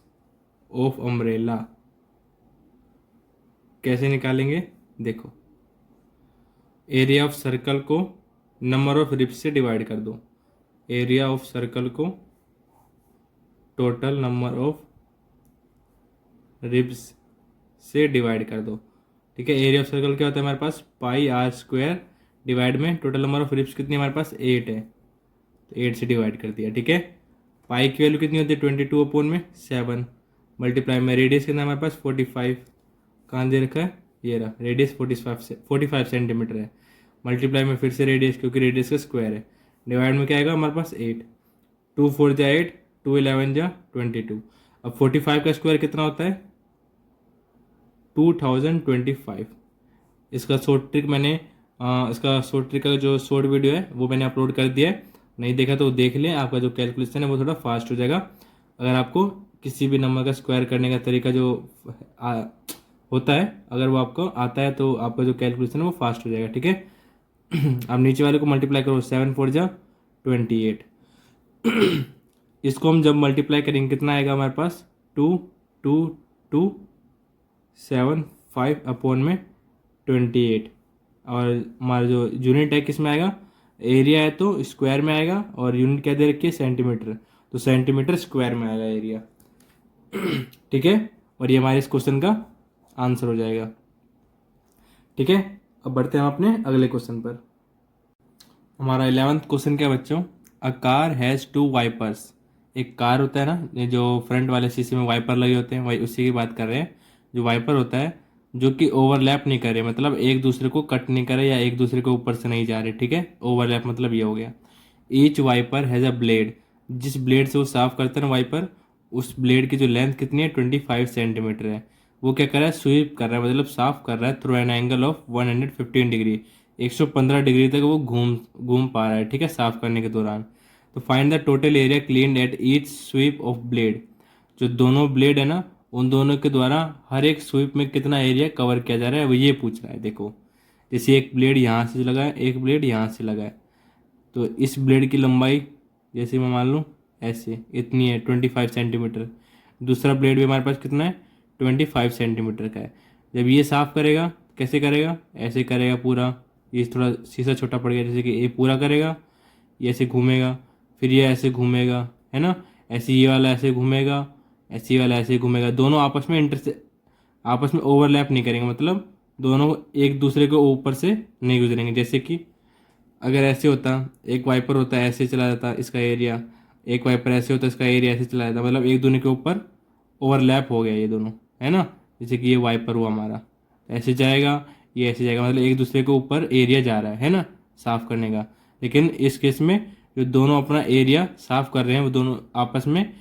of umbrella. कैसे निकालेंगे, देखो एरिया ऑफ सर्कल को नंबर ऑफ रिब्स से डिवाइड कर दो। एरिया ऑफ सर्कल को टोटल नंबर ऑफ रिब्स से डिवाइड कर दो। ठीक है, एरिया ऑफ सर्कल क्या होता है हमारे पास पाई आर स्क्वायर डिवाइड में टोटल नंबर ऑफ रिब्स कितनी हमारे पास 8 है, तो 8 से डिवाइड कर दिया। ठीक है, पाई की वैल्यू कितनी होती है 22/7 मल्टीप्लाई में रेडियस कितना हमारे पास 45, कहाँ दे रखा है ये रहा, रेडियस 45 सेंटीमीटर है। मल्टीप्लाई में फिर से रेडियस, क्योंकि रेडियस का स्क्वायर है, डिवाइड में क्या आएगा हमारे पास 8, 2 4 जा 8, 2 11 जा 22। अब 45 का स्क्वायर कितना होता है 2025। इसका शॉर्ट ट्रिक मैंने इसका शॉर्ट ट्रिक का जो शॉर्ट वीडियो है वो मैंने अपलोड कर दिया है, नहीं देखा तो देख लें। आपका जो कैलकुलेशन है वो थोड़ा फास्ट हो जाएगा। अगर आपको किसी भी नंबर का स्क्वायर करने का तरीका जो होता है, अगर वो आपको आता है तो आपका जो कैलकुलेशन है वो फास्ट हो जाएगा। ठीक है, अब नीचे वाले को मल्टीप्लाई करो, 7 4 जा 28। इसको हम जब मल्टीप्लाई करेंगे कितना आएगा हमारे पास 2 2 2 7 5 अपॉन में 28। और हमारा जो यूनिट है किस में आएगा, एरिया है तो स्क्वायर में आएगा, और यूनिट क्या दे रखी है सेंटीमीटर, तो सेंटीमीटर स्क्वायर में आएगा एरिया। ठीक है, और ये हमारे इस क्वेश्चन का आंसर हो जाएगा। ठीक है, अब बढ़ते हैं हम अपने अगले क्वेश्चन पर। हमारा 11th क्वेश्चन क्या बच्चों, अ कार हैज़ 2 वाइपर्स। एक कार होता है ना, ये जो फ्रंट वाले शीशे में वाइपर लगे होते हैं, वही उसी की बात कर रहे हैं। जो वाइपर होता है जो कि ओवरलैप नहीं करे, मतलब एक दूसरे को कट नहीं करे या एक दूसरे के ऊपर से नहीं जा रहे। ठीक है, ओवरलैप मतलब ये हो गया। Each wiper has a blade, जिस ब्लेड से वो साफ करते हैं ना वाइपर, उस ब्लेड की जो लेंथ कितनी है 25 सेंटीमीटर है। वो क्या कर रहा है स्वीप कर रहा है, मतलब साफ कर रहा है through an angle of 115 degree, 115 degree तक वो घूम घूम पा रहा है। ठीक है, साफ करने के दौरान। तो find the total area clean at each sweep of blade. जो दोनों ब्लेड है ना, उन दोनों के द्वारा हर एक स्वीप में कितना एरिया कवर किया जा रहा है वो ये पूछ रहा है। देखो, जैसे एक ब्लेड यहाँ से लगा है, एक ब्लेड यहाँ से लगा है, तो इस ब्लेड की लंबाई जैसे मैं मान लूँ ऐसे इतनी है 25 सेंटीमीटर। दूसरा ब्लेड भी हमारे पास कितना है 25 सेंटीमीटर का है। जब ये साफ करेगा कैसे करेगा, ऐसे करेगा पूरा, ये थोड़ा शीशा छोटा पड़ गया, जैसे कि ये पूरा करेगा, ये ऐसे घूमेगा, फिर ये ऐसे घूमेगा, है ना, ऐसे ये वाला ऐसे घूमेगा, ऐसे वाला ऐसे घूमेगा, दोनों आपस में ओवरलैप नहीं करेंगे, मतलब दोनों एक दूसरे के ऊपर से नहीं गुजरेंगे। जैसे कि अगर ऐसे होता, एक वाइपर होता है ऐसे चला जाता इसका एरिया, एक वाइपर ऐसे होता इसका एरिया ऐसे चला जाता, मतलब एक दूसरे के ऊपर ओवरलैप हो गया ये दोनों, है ना। जैसे कि ये वाइपर हुआ हमारा, ऐसे जाएगा, ये ऐसे जाएगा, मतलब एक दूसरे के ऊपर एरिया जा रहा है ना, साफ़ करने का। लेकिन इस केस में जो दोनों अपना एरिया साफ़ कर रहे हैं वो दोनों आपस में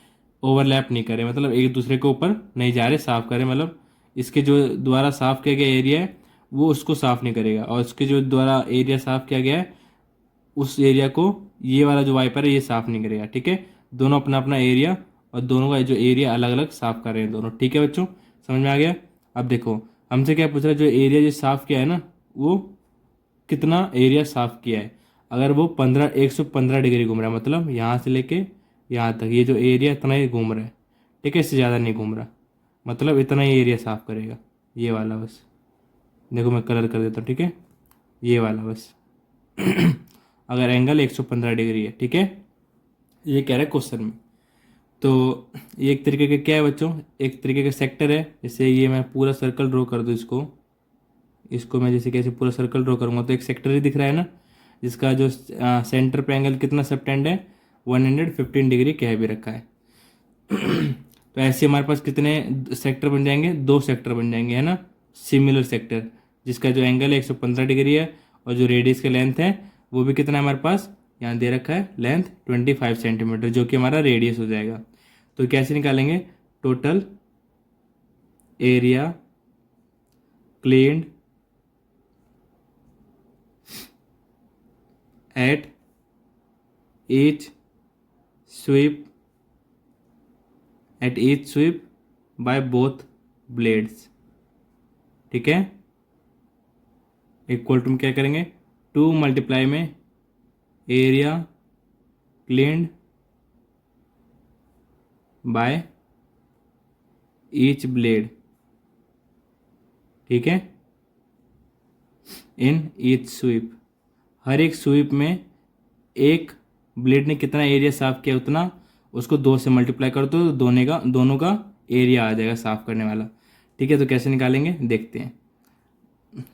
ओवरलैप नहीं कर रहे, मतलब एक दूसरे के ऊपर नहीं जा रहे, साफ़ कर रहे, मतलब इसके जो द्वारा साफ़ किया गया एरिया है वो उसको साफ़ नहीं करेगा, और इसके जो द्वारा एरिया साफ़ किया गया है उस एरिया को ये वाला जो वाइपर है ये साफ़ नहीं करेगा। ठीक है, दोनों अपना अपना एरिया और दोनों का जो एरिया अलग अलग साफ़ कर रहे हैं दोनों। ठीक है बच्चों, समझ में आ गया। अब देखो हमसे क्या पूछ रहा है, जो एरिया जो साफ़ किया है ना वो कितना एरिया साफ़ किया है। अगर वो 115 डिग्री घूम रहा है, मतलब यहाँ से लेके यहाँ तक ये जो एरिया इतना ही घूम रहा है, ठीक है, इससे ज़्यादा नहीं घूम रहा, मतलब इतना ही एरिया साफ़ करेगा, ये वाला बस। देखो मैं कलर कर देता हूँ, ठीक है, ये वाला बस। अगर एंगल 115 डिग्री है, ठीक है, ये कह रहा है क्वेश्चन में। तो ये एक तरीके का क्या है बच्चों, एक तरीके का सेक्टर है। जैसे ये मैं पूरा सर्कल ड्रॉ कर दूँ, इसको मैं जैसे कैसे पूरा सर्कल ड्रॉ करूँगा तो एक सेक्टर ही दिख रहा है ना, जिसका जो सेंटर पे एंगल कितना सबटेंड है 115 डिग्री कह भी रखा है। तो ऐसे हमारे पास कितने सेक्टर बन जाएंगे, 2 सेक्टर बन जाएंगे, है ना, सिमिलर सेक्टर, जिसका जो एंगल है 115 डिग्री है और जो रेडियस का लेंथ है वो भी कितना है हमारे पास, यहाँ दे रखा है लेंथ 25 सेंटीमीटर, जो कि हमारा रेडियस हो जाएगा। तो कैसे निकालेंगे, total area cleaned at each sweep by both blades. ठीक है, इक्वल टू में क्या करेंगे, 2 मल्टीप्लाई में area cleaned by each blade, ठीक है, इन ईच स्वीप, हर एक स्वीप में एक ब्लेड ने कितना एरिया साफ किया उतना उसको 2 से मल्टीप्लाई कर दो, दोनों का एरिया आ जाएगा साफ करने वाला। ठीक है, तो कैसे निकालेंगे देखते हैं।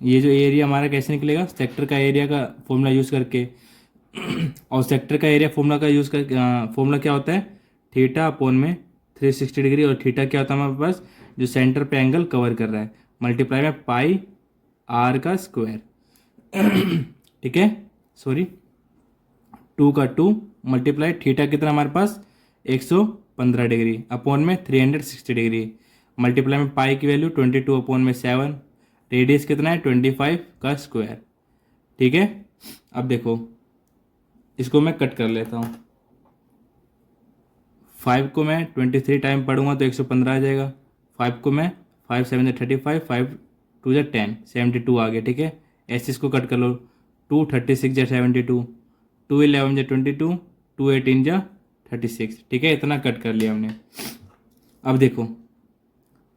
ये जो एरिया हमारा कैसे निकलेगा, सेक्टर का एरिया का फॉर्मूला यूज़ करके। और सेक्टर का एरिया फॉर्मूला का यूज़ कर, फॉर्मूला क्या होता है, थीटा अपॉन में 360 डिग्री, और थीटा क्या होता है हमारे पास, जो सेंटर पे एंगल कवर कर रहा है, मल्टीप्लाई में पाई आर का स्क्वायर। ठीक है, सॉरी 2 का 2 मल्टीप्लाई थीटा कितना हमारे पास 115 डिग्री अपॉन में 360 डिग्री, मल्टीप्लाई में पाई की वैल्यू 22 अपॉन में 7, रेडियस कितना है 25 का स्क्वायर। ठीक है, अब देखो इसको मैं कट कर लेता हूँ, 5 को मैं 23 टाइम पढ़ूंगा तो 115 आ जाएगा, 5 को मैं 5 7 जा 35, 5 2 जा 10, 72 आ गया। ठीक है, ऐसे इसको कट कर लो, 2 36 जा 72, 2 11 जा 22, 2 18 जा 36। ठीक है, इतना कट कर लिया हमने। अब देखो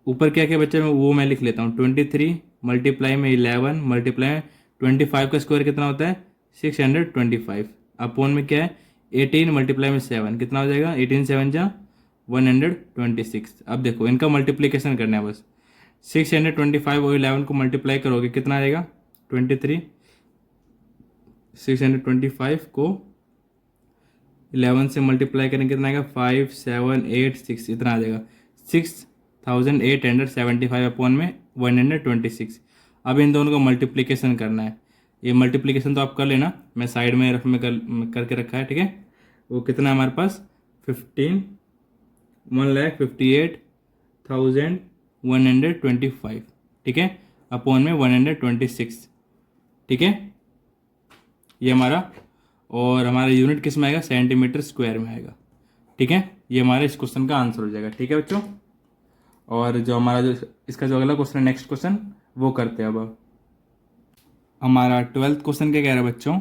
ऊपर क्या क्या बच्चा वो मैं लिख लेता हूँ, 23 मल्टीप्लाई में 11 मल्टीप्लाई में 25 का स्क्वायर कितना होता है 625, अपॉन में क्या है 18 मल्टीप्लाई में 7 कितना हो जाएगा, 18 7 जा 126। अब देखो इनका मल्टीप्लिकेशन करना है बस, 625 और 11 को मल्टीप्लाई करोगे कितना आएगा 23, 625 को 11 से मल्टीप्लाई करेंगे कितना आएगा 5 7 8 6, इतना आ जाएगा 6875 अपॉन में 126। अब इन दोनों का मल्टीप्लिकेशन करना है, ये मल्टीप्लिकेशन तो आप कर लेना, मैं साइड में रफ में करके रखा है। ठीक है, वो कितना है हमारे पास 1,58,125, ठीक है, अपॉन में 126। ठीक है, ये हमारा, और हमारा यूनिट किस में आएगा सेंटीमीटर स्क्वायर में आएगा। ठीक है, ये हमारा इस क्वेश्चन का आंसर हो जाएगा। ठीक है बच्चों, और जो हमारा जो इसका जो अगला क्वेश्चन है नेक्स्ट क्वेश्चन वो करते हैं। अब हमारा 12th क्वेश्चन क्या कह रहा है बच्चों,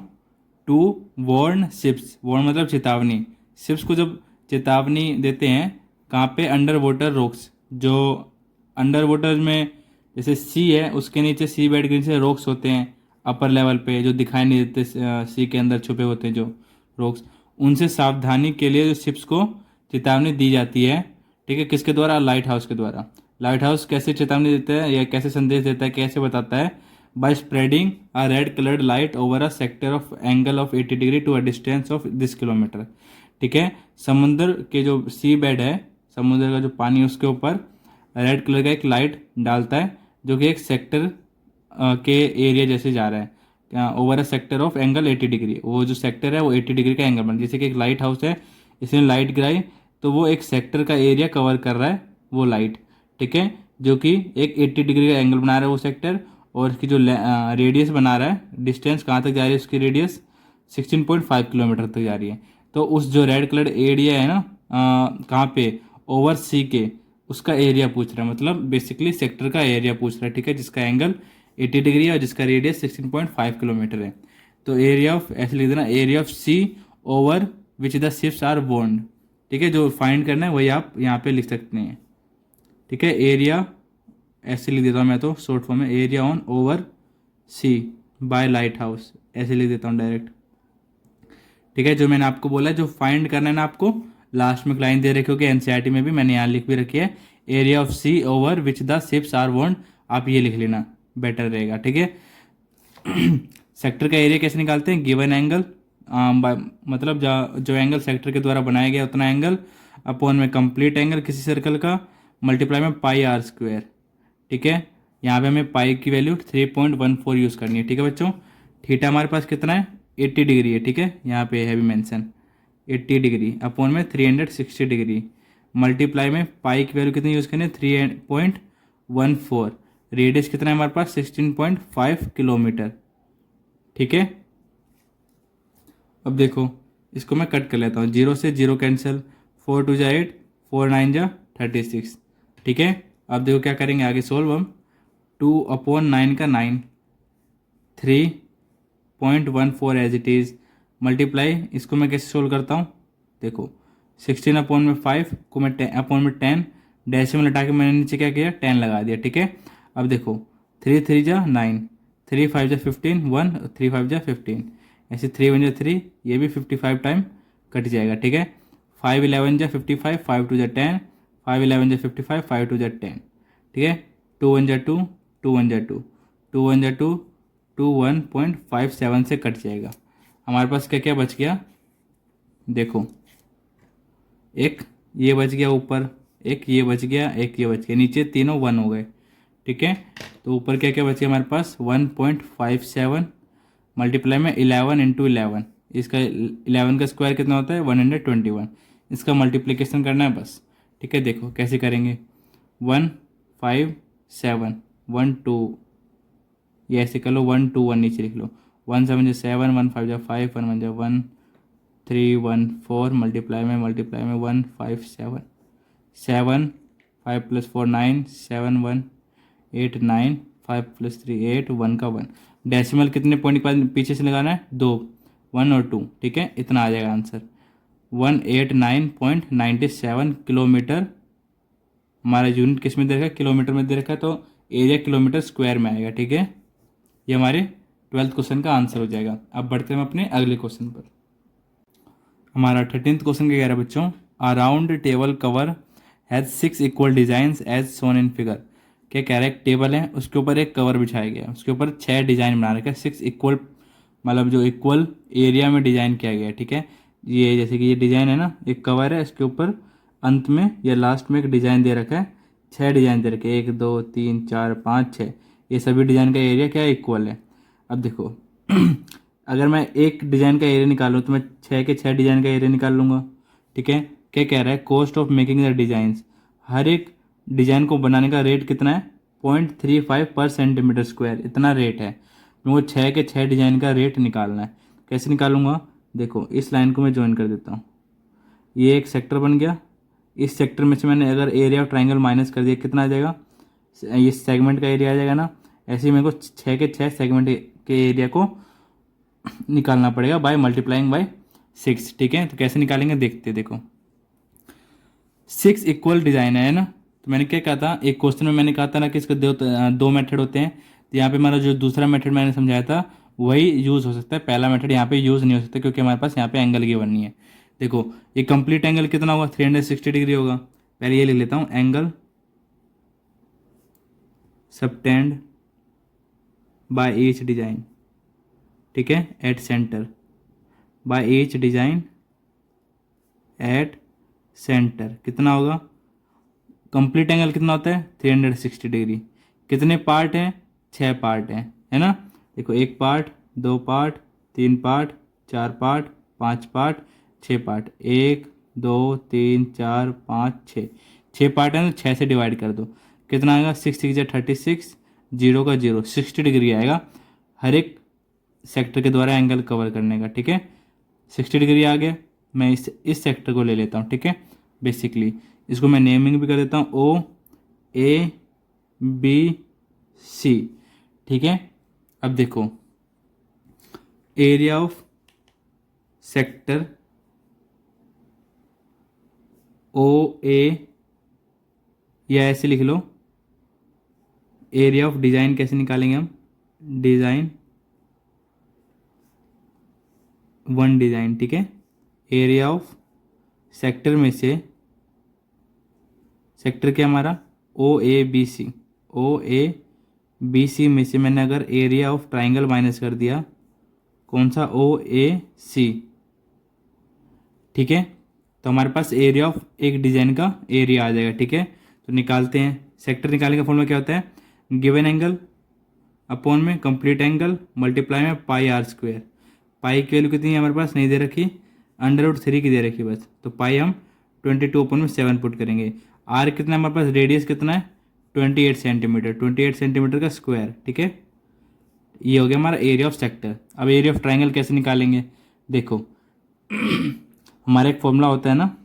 2 वार्न शिप्स, वार्न मतलब चेतावनी, शिप्स को जब चेतावनी देते हैं कहाँ पे, अंडर वाटर रॉक्स, जो अंडर वाटर में जैसे सी है उसके नीचे सी बेड के नीचे रॉक्स होते हैं अपर लेवल पे जो दिखाई नहीं देते, सी के अंदर छुपे होते हैं जो रॉक्स, उनसे सावधानी के लिए जो शिप्स को चेतावनी दी जाती है ठीक है, किसके द्वारा? लाइट हाउस के द्वारा। लाइट हाउस कैसे चेतावनी देता है या कैसे संदेश देता है, कैसे बताता है? By spreading a red coloured light over a sector of angle of 80 degree to a distance of this kilometre. ठीक है, समुद्र के जो सी बेड है, समुद्र का जो पानी है, उसके ऊपर रेड कलर का एक लाइट डालता है जो कि एक सेक्टर के एरिया जैसे जा रहा है, over a sector of angle 80 degree. वो जो सेक्टर है वो 80 डिग्री का एंगल बन, जैसे कि एक लाइट हाउस है, इसने लाइट गिराई तो वो एक सेक्टर का एरिया कवर कर रहा है वो लाइट। ठीक है, जो कि एक 80 डिग्री का एंगल बना रहा है वो सेक्टर, और इसकी जो रेडियस बना रहा है, डिस्टेंस कहाँ तक जा रही है उसकी रेडियस 16.5 किलोमीटर तक जा रही है। तो उस जो रेड कलर एरिया है ना, कहाँ पे? ओवर सी के, उसका एरिया पूछ रहा है, मतलब बेसिकली सेक्टर का एरिया पूछ रहा है। ठीक है, जिसका एंगल 80 डिग्री है और जिसका रेडियस 16.5 किलोमीटर है। तो एरिया ऑफ, ऐसे लिख देना, area of sea over which the ships are bond. ठीक है, जो फाइंड करना है वही आप यहाँ पे लिख सकते हैं। ठीक है, एरिया ऐसे लिख देता हूँ मैं तो शॉर्ट फॉर्म में, area on over sea by lighthouse, ऐसे लिख देता हूँ डायरेक्ट। ठीक है, जो मैंने आपको बोला है, जो फाइंड करना है ना आपको, लास्ट में एक लाइन दे रखी होगी एनसीईआरटी में भी, मैंने यहाँ लिख भी रखी है, area of sea over which the ships are wand. आप ये लिख लेना, बेटर रहेगा। ठीक है, सेक्टर का एरिया कैसे निकालते हैं? गिवन एंगल, मतलब जो एंगल सेक्टर के द्वारा बनाया गया उतना एंगल, अपॉन में कंप्लीट एंगल किसी सर्कल का, मल्टीप्लाई में पाई आर स्क्वायर। ठीक है, यहाँ पे हमें पाई की वैल्यू 3.14 यूज़ करनी है। ठीक है बच्चों, थीटा हमारे पास कितना है? 80 डिग्री है। ठीक है, यहाँ पे है भी मेंशन 80 डिग्री, अपॉन में 360 डिग्री, मल्टीप्लाई में पाई की वैल्यू कितनी यूज़ करनी है? 3.14। रेडियस कितना है हमारे पास? 16.5 किलोमीटर। ठीक है, अब देखो इसको मैं कट कर लेता हूँ, 0 से 0 कैंसिल, 4 2 जा 8, 4 9 जा 36। ठीक है, अब देखो क्या करेंगे आगे सोल्व हम। 2/9 का 9, 3.14 एज इट इज़, मल्टीप्लाई, इसको मैं कैसे सोल्व करता हूँ? देखो 16/5 को मैं अपॉन में 10, डेसिमल हटा के मैंने नीचे क्या किया? 10 लगा दिया। ठीक है, अब देखो 3 3 जा 9, 3 5 जा 15, 1 3 5 जा 15, ऐसे 3 1 जा 3, ये भी 55 टाइम कट जाएगा। ठीक है, 5 11 जा 55, 5 2 जा 10, 5 11 जा 55, 5 2 जा 10। ठीक है, 2 1 जा 2, 2 1 जा 2, 2 1 जा 2, 2 1.57 से कट जाएगा। हमारे पास क्या क्या बच गया? देखो एक ये बच गया ऊपर, एक ये बच गया, एक ये बच गया, नीचे तीनों 1 हो गए। ठीक है, तो ऊपर क्या क्या बच गया हमारे पास? 1.57 मल्टीप्लाई में 11 इंटू 11, इसका 11 का स्क्वायर कितना होता है? 121। इसका मल्टीप्लिकेशन करना है बस। ठीक है, देखो कैसे करेंगे। 1 5 7 1 2, ये ऐसे कर लो, 1 2 1 नीचे लिख लो, 1 7 जा 7, 1 5 जा 5, 1 1 जा 1, 3 1 4, मल्टीप्लाई में 1 5 7, 7 5 + 4 9, 7 1 8 9, 5 + 3 8, 1 का 1। डेसिमल कितने पॉइंट के बाद पीछे से लगाना है? 2, 1 और 2। ठीक है, इतना आ जाएगा आंसर, 189.97 किलोमीटर। हमारा यूनिट किस में दे रखा है? किलोमीटर में दे रखा है, तो एरिया किलोमीटर स्क्वायर में आएगा। ठीक है, ये हमारे 12th क्वेश्चन का आंसर हो जाएगा। अब बढ़ते हैं अपने अगले क्वेश्चन पर। हमारा 13th क्वेश्चन क्या कह रहा है बच्चों? A round table cover has 6 equal design as shown in figure. क्या कह रहा है? एक टेबल है, उसके ऊपर एक कवर बिछाया गया है, उसके ऊपर 6 डिजाइन बना रखा है, 6 इक्वल, मतलब जो इक्वल एरिया में डिजाइन किया गया है। ठीक है, ये जैसे कि ये डिजाइन है ना, एक कवर है, इसके ऊपर अंत में या लास्ट में एक डिजाइन दे रखा है, 6 डिजाइन दे रखे हैं, 1 2 3 4 5 6, ये सभी डिजाइन का एरिया क्या है? इक्वल है। अब देखो अगर मैं एक डिजाइन का एरिया निकालूँ तो मैं 6 के 6 डिजाइन का एरिया निकाल लूंगा। ठीक है, क्या कह रहा है? Cost of making the design, हर एक डिजाइन को बनाने का रेट कितना है? 0.35 पर सेंटीमीटर स्क्वायर, इतना रेट है। मेरे को 6 के 6 डिजाइन का रेट निकालना है। कैसे निकालूंगा? देखो इस लाइन को मैं ज्वाइन कर देता हूँ, ये एक सेक्टर बन गया, इस सेक्टर में से मैंने अगर एरिया ऑफ ट्राइंगल माइनस कर दिया, कितना आ जाएगा? ये सेगमेंट का एरिया आ जाएगा ना। ऐसे ही मेरे को 6 के 6 सेगमेंट के एरिया को निकालना पड़ेगा बाय मल्टीप्लाइंग बाय 6। ठीक है, तो कैसे निकालेंगे देखते हैं। देखो 6 इक्वल डिजाइन है ना, तो मैंने क्या कहा था, एक क्वेश्चन में मैंने कहा था ना कि इसके दो मेथड होते हैं। तो यहाँ पे हमारा जो दूसरा मेथड मैंने समझाया था वही यूज़ हो सकता है, पहला मेथड यहाँ पे यूज़ नहीं हो सकता क्योंकि हमारे पास यहाँ पे एंगल गिवन नहीं है। देखो ये कंप्लीट एंगल कितना होगा? 360 डिग्री होगा। पहले ये लिख लेता हूँ, angle subtend by each design, ठीक है, at centre, by each design at centre. कितना होगा, कंप्लीट एंगल कितना होता है 360 डिग्री। कितने पार्ट हैं, 6 पार्ट हैं, है ना। देखो, 1 part, 2 part, 3 part, 4 part, 5 part, 6 part, 1 2 3 4 5 6, 6 part हैं तो 6 से डिवाइड कर दो, कितना आएगा 6 6 36, जीरो का जीरो, 60 डिग्री आएगा हर एक सेक्टर के द्वारा एंगल कवर करने का, ठीक है। 60 डिग्री आ गया, मैं इस सेक्टर को ले लेता हूँ, ठीक है। बेसिकली इसको मैं नेमिंग भी कर देता हूँ, ओ ए बी सी, ठीक है। अब देखो, एरिया ऑफ सेक्टर ओ ए, या ऐसे लिख लो, एरिया ऑफ डिजाइन कैसे निकालेंगे हम, डिजाइन वन डिजाइन, ठीक है। एरिया ऑफ सेक्टर में से, सेक्टर क्या हमारा ओ A B C, O A B सी में से मैंने अगर एरिया ऑफ ट्राइंगल माइनस कर दिया, कौन सा, ओ ए सी, ठीक है, तो हमारे पास एरिया ऑफ एक डिजाइन का एरिया आ जाएगा, ठीक है। तो निकालते हैं, सेक्टर निकालने का फॉर्मूला क्या होता है, गिवन एंगल अपॉन में कंप्लीट एंगल मल्टीप्लाई में पाई आर स्क्वायर। पाई की वैल्यू कितनी है हमारे पास, नहीं दे रखी, √3 की दे रखी बस, तो पाई हम 22 अपॉन में 7 पुट करेंगे। आर कितना है हमारे पास, रेडियस कितना है 28 सेंटीमीटर, 28 सेंटीमीटर का स्क्वायर, ठीक है। ये हो गया हमारा एरिया ऑफ सेक्टर। अब एरिया ऑफ ट्राइंगल कैसे निकालेंगे, देखो हमारा एक फॉर्मूला होता है ना,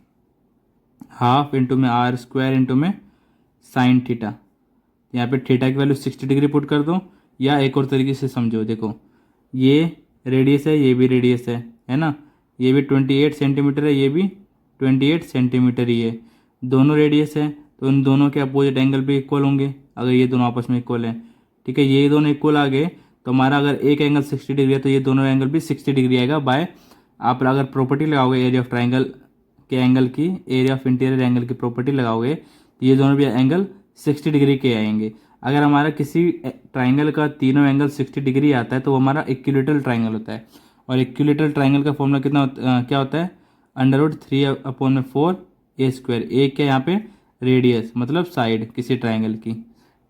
हाफ इंटू में आर स्क्वायर इंटू में साइन थीटा। यहाँ पे थीटा की वैल्यू 60 डिग्री पुट कर दो, या एक और तरीके से समझो, देखो ये रेडियस है, ये भी रेडियस है ना, ये भी 28 सेंटीमीटर है, ये भी 28 सेंटीमीटर ही है, दोनों रेडियस है, तो उन दोनों के अपोजिट एंगल भी इक्वल होंगे अगर ये दोनों आपस में इक्वल है, ठीक है। ये दोनों इक्वल आ गए तो हमारा अगर एक एंगल 60 डिग्री है तो ये दोनों एंगल भी 60 डिग्री आएगा। बाय आप अगर प्रॉपर्टी लगाओगे एरिया ऑफ ट्राइंगल के एंगल की, एरिया ऑफ इंटीरियर एंगल की प्रॉपर्टी लगाओगे, तो ये दोनों भी एंगल 60 डिग्री के आएंगे। अगर हमारा किसी ट्राइंगल का तीनों एंगल 60 डिग्री आता है तो वो हमारा इक्विलेटरल ट्राइंगल होता है। और इक्विलेटरल ट्राइंगल का फॉर्मूला कितना क्या होता है, √3 अपॉन में 4 ए स्क्वायर। ए क्या यहाँ पे, रेडियस मतलब साइड किसी ट्राइंगल की,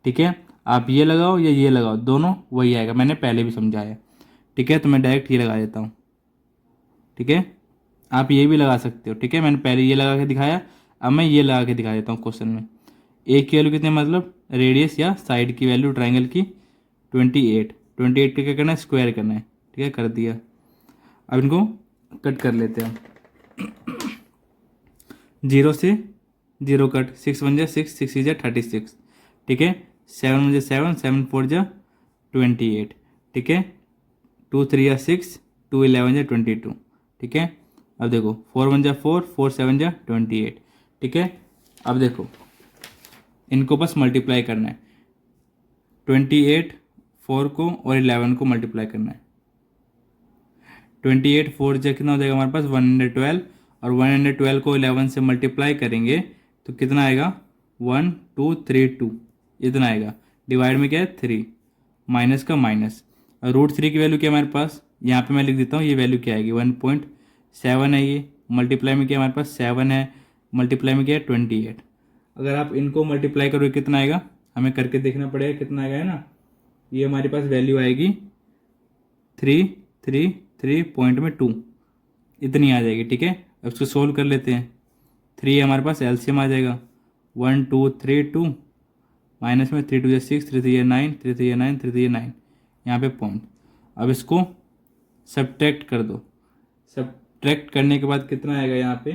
ठीक है। आप ये लगाओ या ये लगाओ, दोनों वही आएगा, मैंने पहले भी समझाया, ठीक है। तो मैं डायरेक्ट ये लगा देता हूँ, ठीक है। आप ये भी लगा सकते हो, ठीक है, मैंने पहले ये लगा के दिखाया, अब मैं ये लगा के दिखा देता हूँ क्वेश्चन में। ए की वैल्यू कितनी, मतलब रेडियस या साइड की वैल्यू ट्राइंगल की 28, 28 का क्या करना है, स्क्वायर करना है, ठीक है, कर दिया। अब इनको कट कर लेते हैं, 0 से 0 कट, 6 1 जा 6, 6 जा 36, ठीक है, 7 1 जा 7, 7 4 जा 28, ठीक है, 2 3 जा 6, 2 11 जा 22, ठीक है। अब देखो 4 1 जा 4, 4 7 जा 28, ठीक है। अब देखो इनको बस मल्टीप्लाई करना है, 28 4 को और 11 को मल्टीप्लाई करना है। 28 4 जा कितना हो जाएगा हमारे पास 112, और 112 को 11 से मल्टीप्लाई करेंगे तो कितना आएगा 1232, इतना आएगा। डिवाइड में क्या है 3, माइनस का माइनस, और √3 की वैल्यू क्या है हमारे पास, यहाँ पे मैं लिख देता हूँ, ये वैल्यू क्या आएगी 1.7 है, ये मल्टीप्लाई में क्या हमारे पास 7 है, मल्टीप्लाई में क्या है 28। अगर आप इनको मल्टीप्लाई करोगे कितना आएगा, हमें करके देखना पड़ेगा कितना आएगा, है ना। ये हमारे पास वैल्यू आएगी 333.2, इतनी आ जाएगी, ठीक है। अब इसको सोल्व कर लेते हैं, 3 हमारे पास एलसीएम आ जाएगा, 1 2 3 2, माइनस में 3 2 6, 3 3 9, 3 3 9, 3 3 9, यहाँ पे पॉइंट। अब इसको सब्ट्रैक्ट कर दो, सब्ट्रैक्ट करने के बाद कितना आएगा यहाँ पे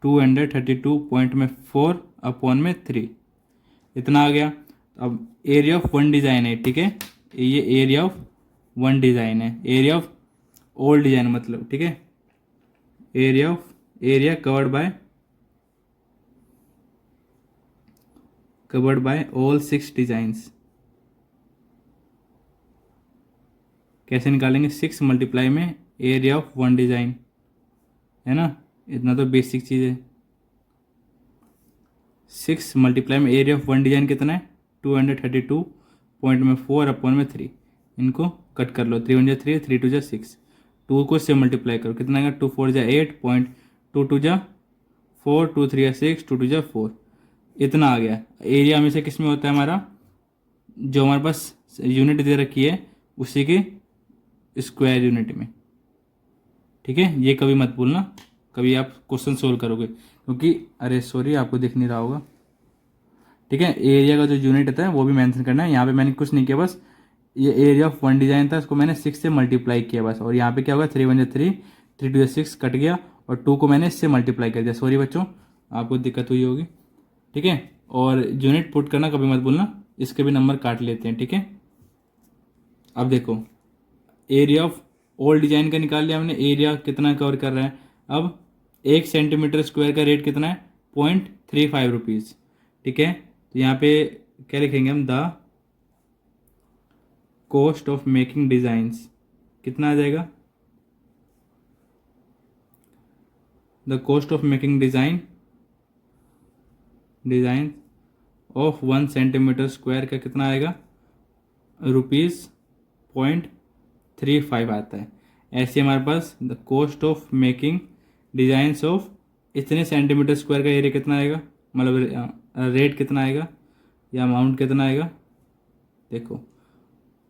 232.4 अपॉन में 3, इतना आ गया। अब एरिया ऑफ वन डिज़ाइन है, ठीक है, ये एरिया ऑफ वन डिज़ाइन है, एरिया ऑफ ऑल डिज़ाइन मतलब, ठीक है, area covered bye all 6 designs. कैसे निकालेंगे, 6 मल्टीप्लाई में एरिया ऑफ वन डिज़ाइन, है ना, इतना तो बेसिक चीज़ है। 6 मल्टीप्लाई में एरिया ऑफ वन डिजाइन कितना है 232 पॉइंट में 4 अपॉन में 3, इनको कट कर लो, 3 1 जा 3, 3 2 जा 6, 2 को इससे मल्टीप्लाई करो, कितना आएगा 2 4 जा 8 पॉइंट 2 2 जा 4, 2 3 जा 6, 2 2 जा 4, इतना आ गया। एरिया हमेशा किस में होता है हमारा, जो हमारे पास यूनिट दे रखी है उसी के स्क्वायर यूनिट में, ठीक है। ये कभी मत भूलना, कभी आप क्वेश्चन सोल्व करोगे, क्योंकि अरे सॉरी आपको दिख नहीं रहा होगा, ठीक है। एरिया का जो यूनिट होता है वो भी मेंशन करना है। यहाँ पे मैंने कुछ नहीं किया, बस ये एरिया ऑफ वन डिजाइन था, इसको मैंने 6 से मल्टीप्लाई किया बस, और यहाँ पे क्या होगा 3 1 जा 3, 3 2 जा 6 कट गया, और 2 को मैंने इससे मल्टीप्लाई कर दिया। सॉरी बच्चों, आपको दिक्कत हुई होगी, ठीक है। और यूनिट पुट करना कभी मत भूलना, इसके भी नंबर काट लेते हैं, ठीक है। अब देखो एरिया ऑफ ओल्ड डिजाइन का निकाल लिया हमने, एरिया कितना कवर कर रहा है। अब 1 सेंटीमीटर स्क्वायर का रेट कितना है 0.35 रुपीज़, ठीक है। तो यहाँ पे क्या लिखेंगे हम, the cost of making designs कितना आ जाएगा, the cost of making design of 1 centimetre square का कितना आएगा ₹0.35 आता है। ऐसे हमारे पास the cost of making designs of इतने सेंटीमीटर स्क्वायर का एरिया कितना आएगा, मतलब रेट कितना आएगा या अमाउंट कितना आएगा, देखो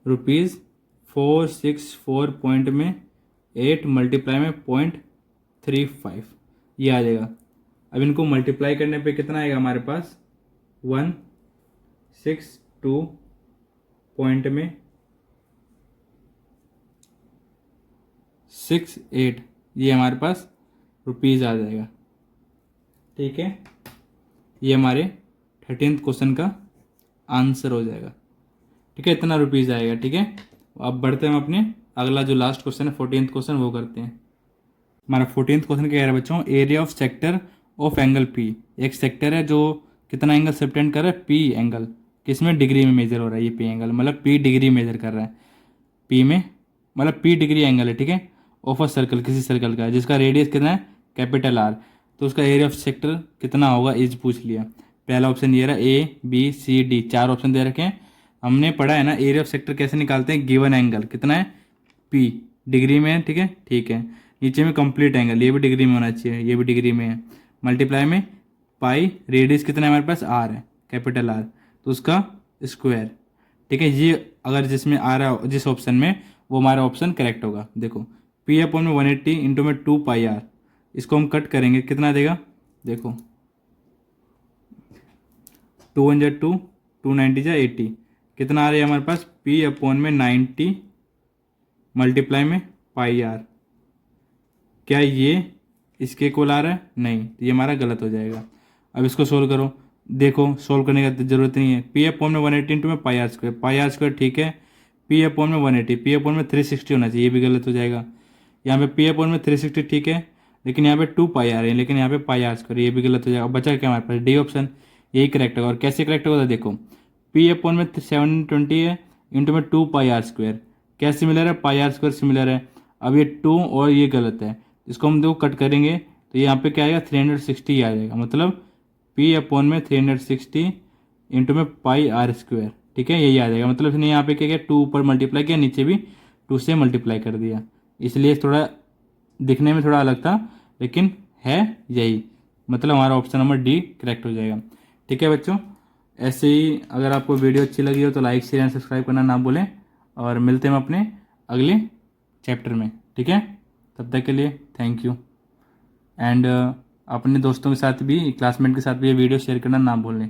₹464 पॉइंट में 8 मल्टीप्लाई में 0.35 ये आ जाएगा। अब इनको मल्टीप्लाई करने पे कितना आएगा हमारे पास 162 पॉइंट में 68 ये हमारे पास रुपीज़ आ जाएगा, ठीक है। ये हमारे 13th क्वेश्चन का आंसर हो जाएगा, ठीक है। इतना रुपीज़ आएगा, ठीक है। अब बढ़ते हैं हम अपने अगला जो लास्ट क्वेश्चन है 14th क्वेश्चन वो करते हैं। हमारा 14th क्वेश्चन क्या है बच्चों, area of sector of angle P. एक सेक्टर है जो कितना एंगल सब्टेंड कर रहा है, पी एंगल, किसमें डिग्री में मेजर हो रहा है, ये पी एंगल मतलब पी डिग्री मेजर कर रहा है, पी में मतलब पी डिग्री एंगल है, ठीक है। ऑफ अ सर्कल, किसी सर्कल का है जिसका रेडियस कितना है कैपिटल आर, तो उसका एरिया ऑफ सेक्टर कितना होगा इज पूछ लिया। पहला ऑप्शन ये रहा A B C D, 4 option दे रखे हैं। हमने पढ़ा है ना एरिया ऑफ सेक्टर कैसे निकालते हैं, गिवन एंगल कितना है पी डिग्री में है, ठीक है, ठीक है। नीचे में कंप्लीट एंगल, ये भी डिग्री में होना चाहिए, ये भी डिग्री में है, मल्टीप्लाई में पाई, रेडियस कितना है हमारे पास आर है कैपिटल आर, तो उसका स्क्वायर, ठीक है। ये अगर जिसमें आ रहा है जिस ऑप्शन में वो हमारा ऑप्शन करेक्ट होगा। देखो पी अपॉन में 180 इंटू में 2 पाई आर, इसको हम कट करेंगे कितना देगा, देखो 2 1 जा 2, 2 90 जा 80, कितना आ रहा है हमारे पास पी अपॉन में 90 मल्टीप्लाई में पाई आर। क्या ये इसके इक्वल आ रहा है, नहीं, तो ये हमारा गलत हो जाएगा। अब इसको सोल्व करो, देखो सोल्व करने का जरूरत नहीं है। पी अपॉन में 180 इंटू में पाई आर स्क्वायर, ठीक है। पी अपॉन में 180, पी अपॉन में 360 होना चाहिए, ये भी गलत हो जाएगा। यहाँ पे पी अपॉन में 360 ठीक है, लेकिन यहाँ पे 2 पाई आर है, लेकिन यहाँ पे पाई आर स्क्वायर, ये भी गलत हो जाएगा। बचा क्या हमारे पास डी ऑप्शन, यही करेक्ट होगा। और कैसे करेक्ट होगा देखो, पी अपॉन में 720 है इंटू में 2 पाई आर स्क्वायर, क्या सिमिलर है, पाई आर स्क्वायर सिमिलर है। अब ये 2 और ये गलत है, इसको हम देखो कट करेंगे तो यहाँ पे क्या आएगा 360 आ जाएगा, मतलब पी अपॉन में 360 इंटू में पाई आर स्क्वायर, ठीक है, यही आ जाएगा। मतलब इसने यहाँ पे क्या किया 2 ऊपर मल्टीप्लाई किया, नीचे भी 2 से मल्टीप्लाई कर दिया, इसलिए थोड़ा दिखने में थोड़ा अलग था, लेकिन है यही, मतलब हमारा ऑप्शन नंबर डी करेक्ट हो जाएगा, ठीक है बच्चों। ऐसे ही अगर आपको वीडियो अच्छी लगी हो तो लाइक शेयर एंड सब्सक्राइब करना ना भूलें, और मिलते हैं अपने अगले चैप्टर में, ठीक है। तब तक के लिए थैंक यू, एंड अपने दोस्तों के साथ भी, क्लासमेट के साथ भी ये वीडियो शेयर करना ना भूलें।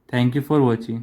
Thank you for watching.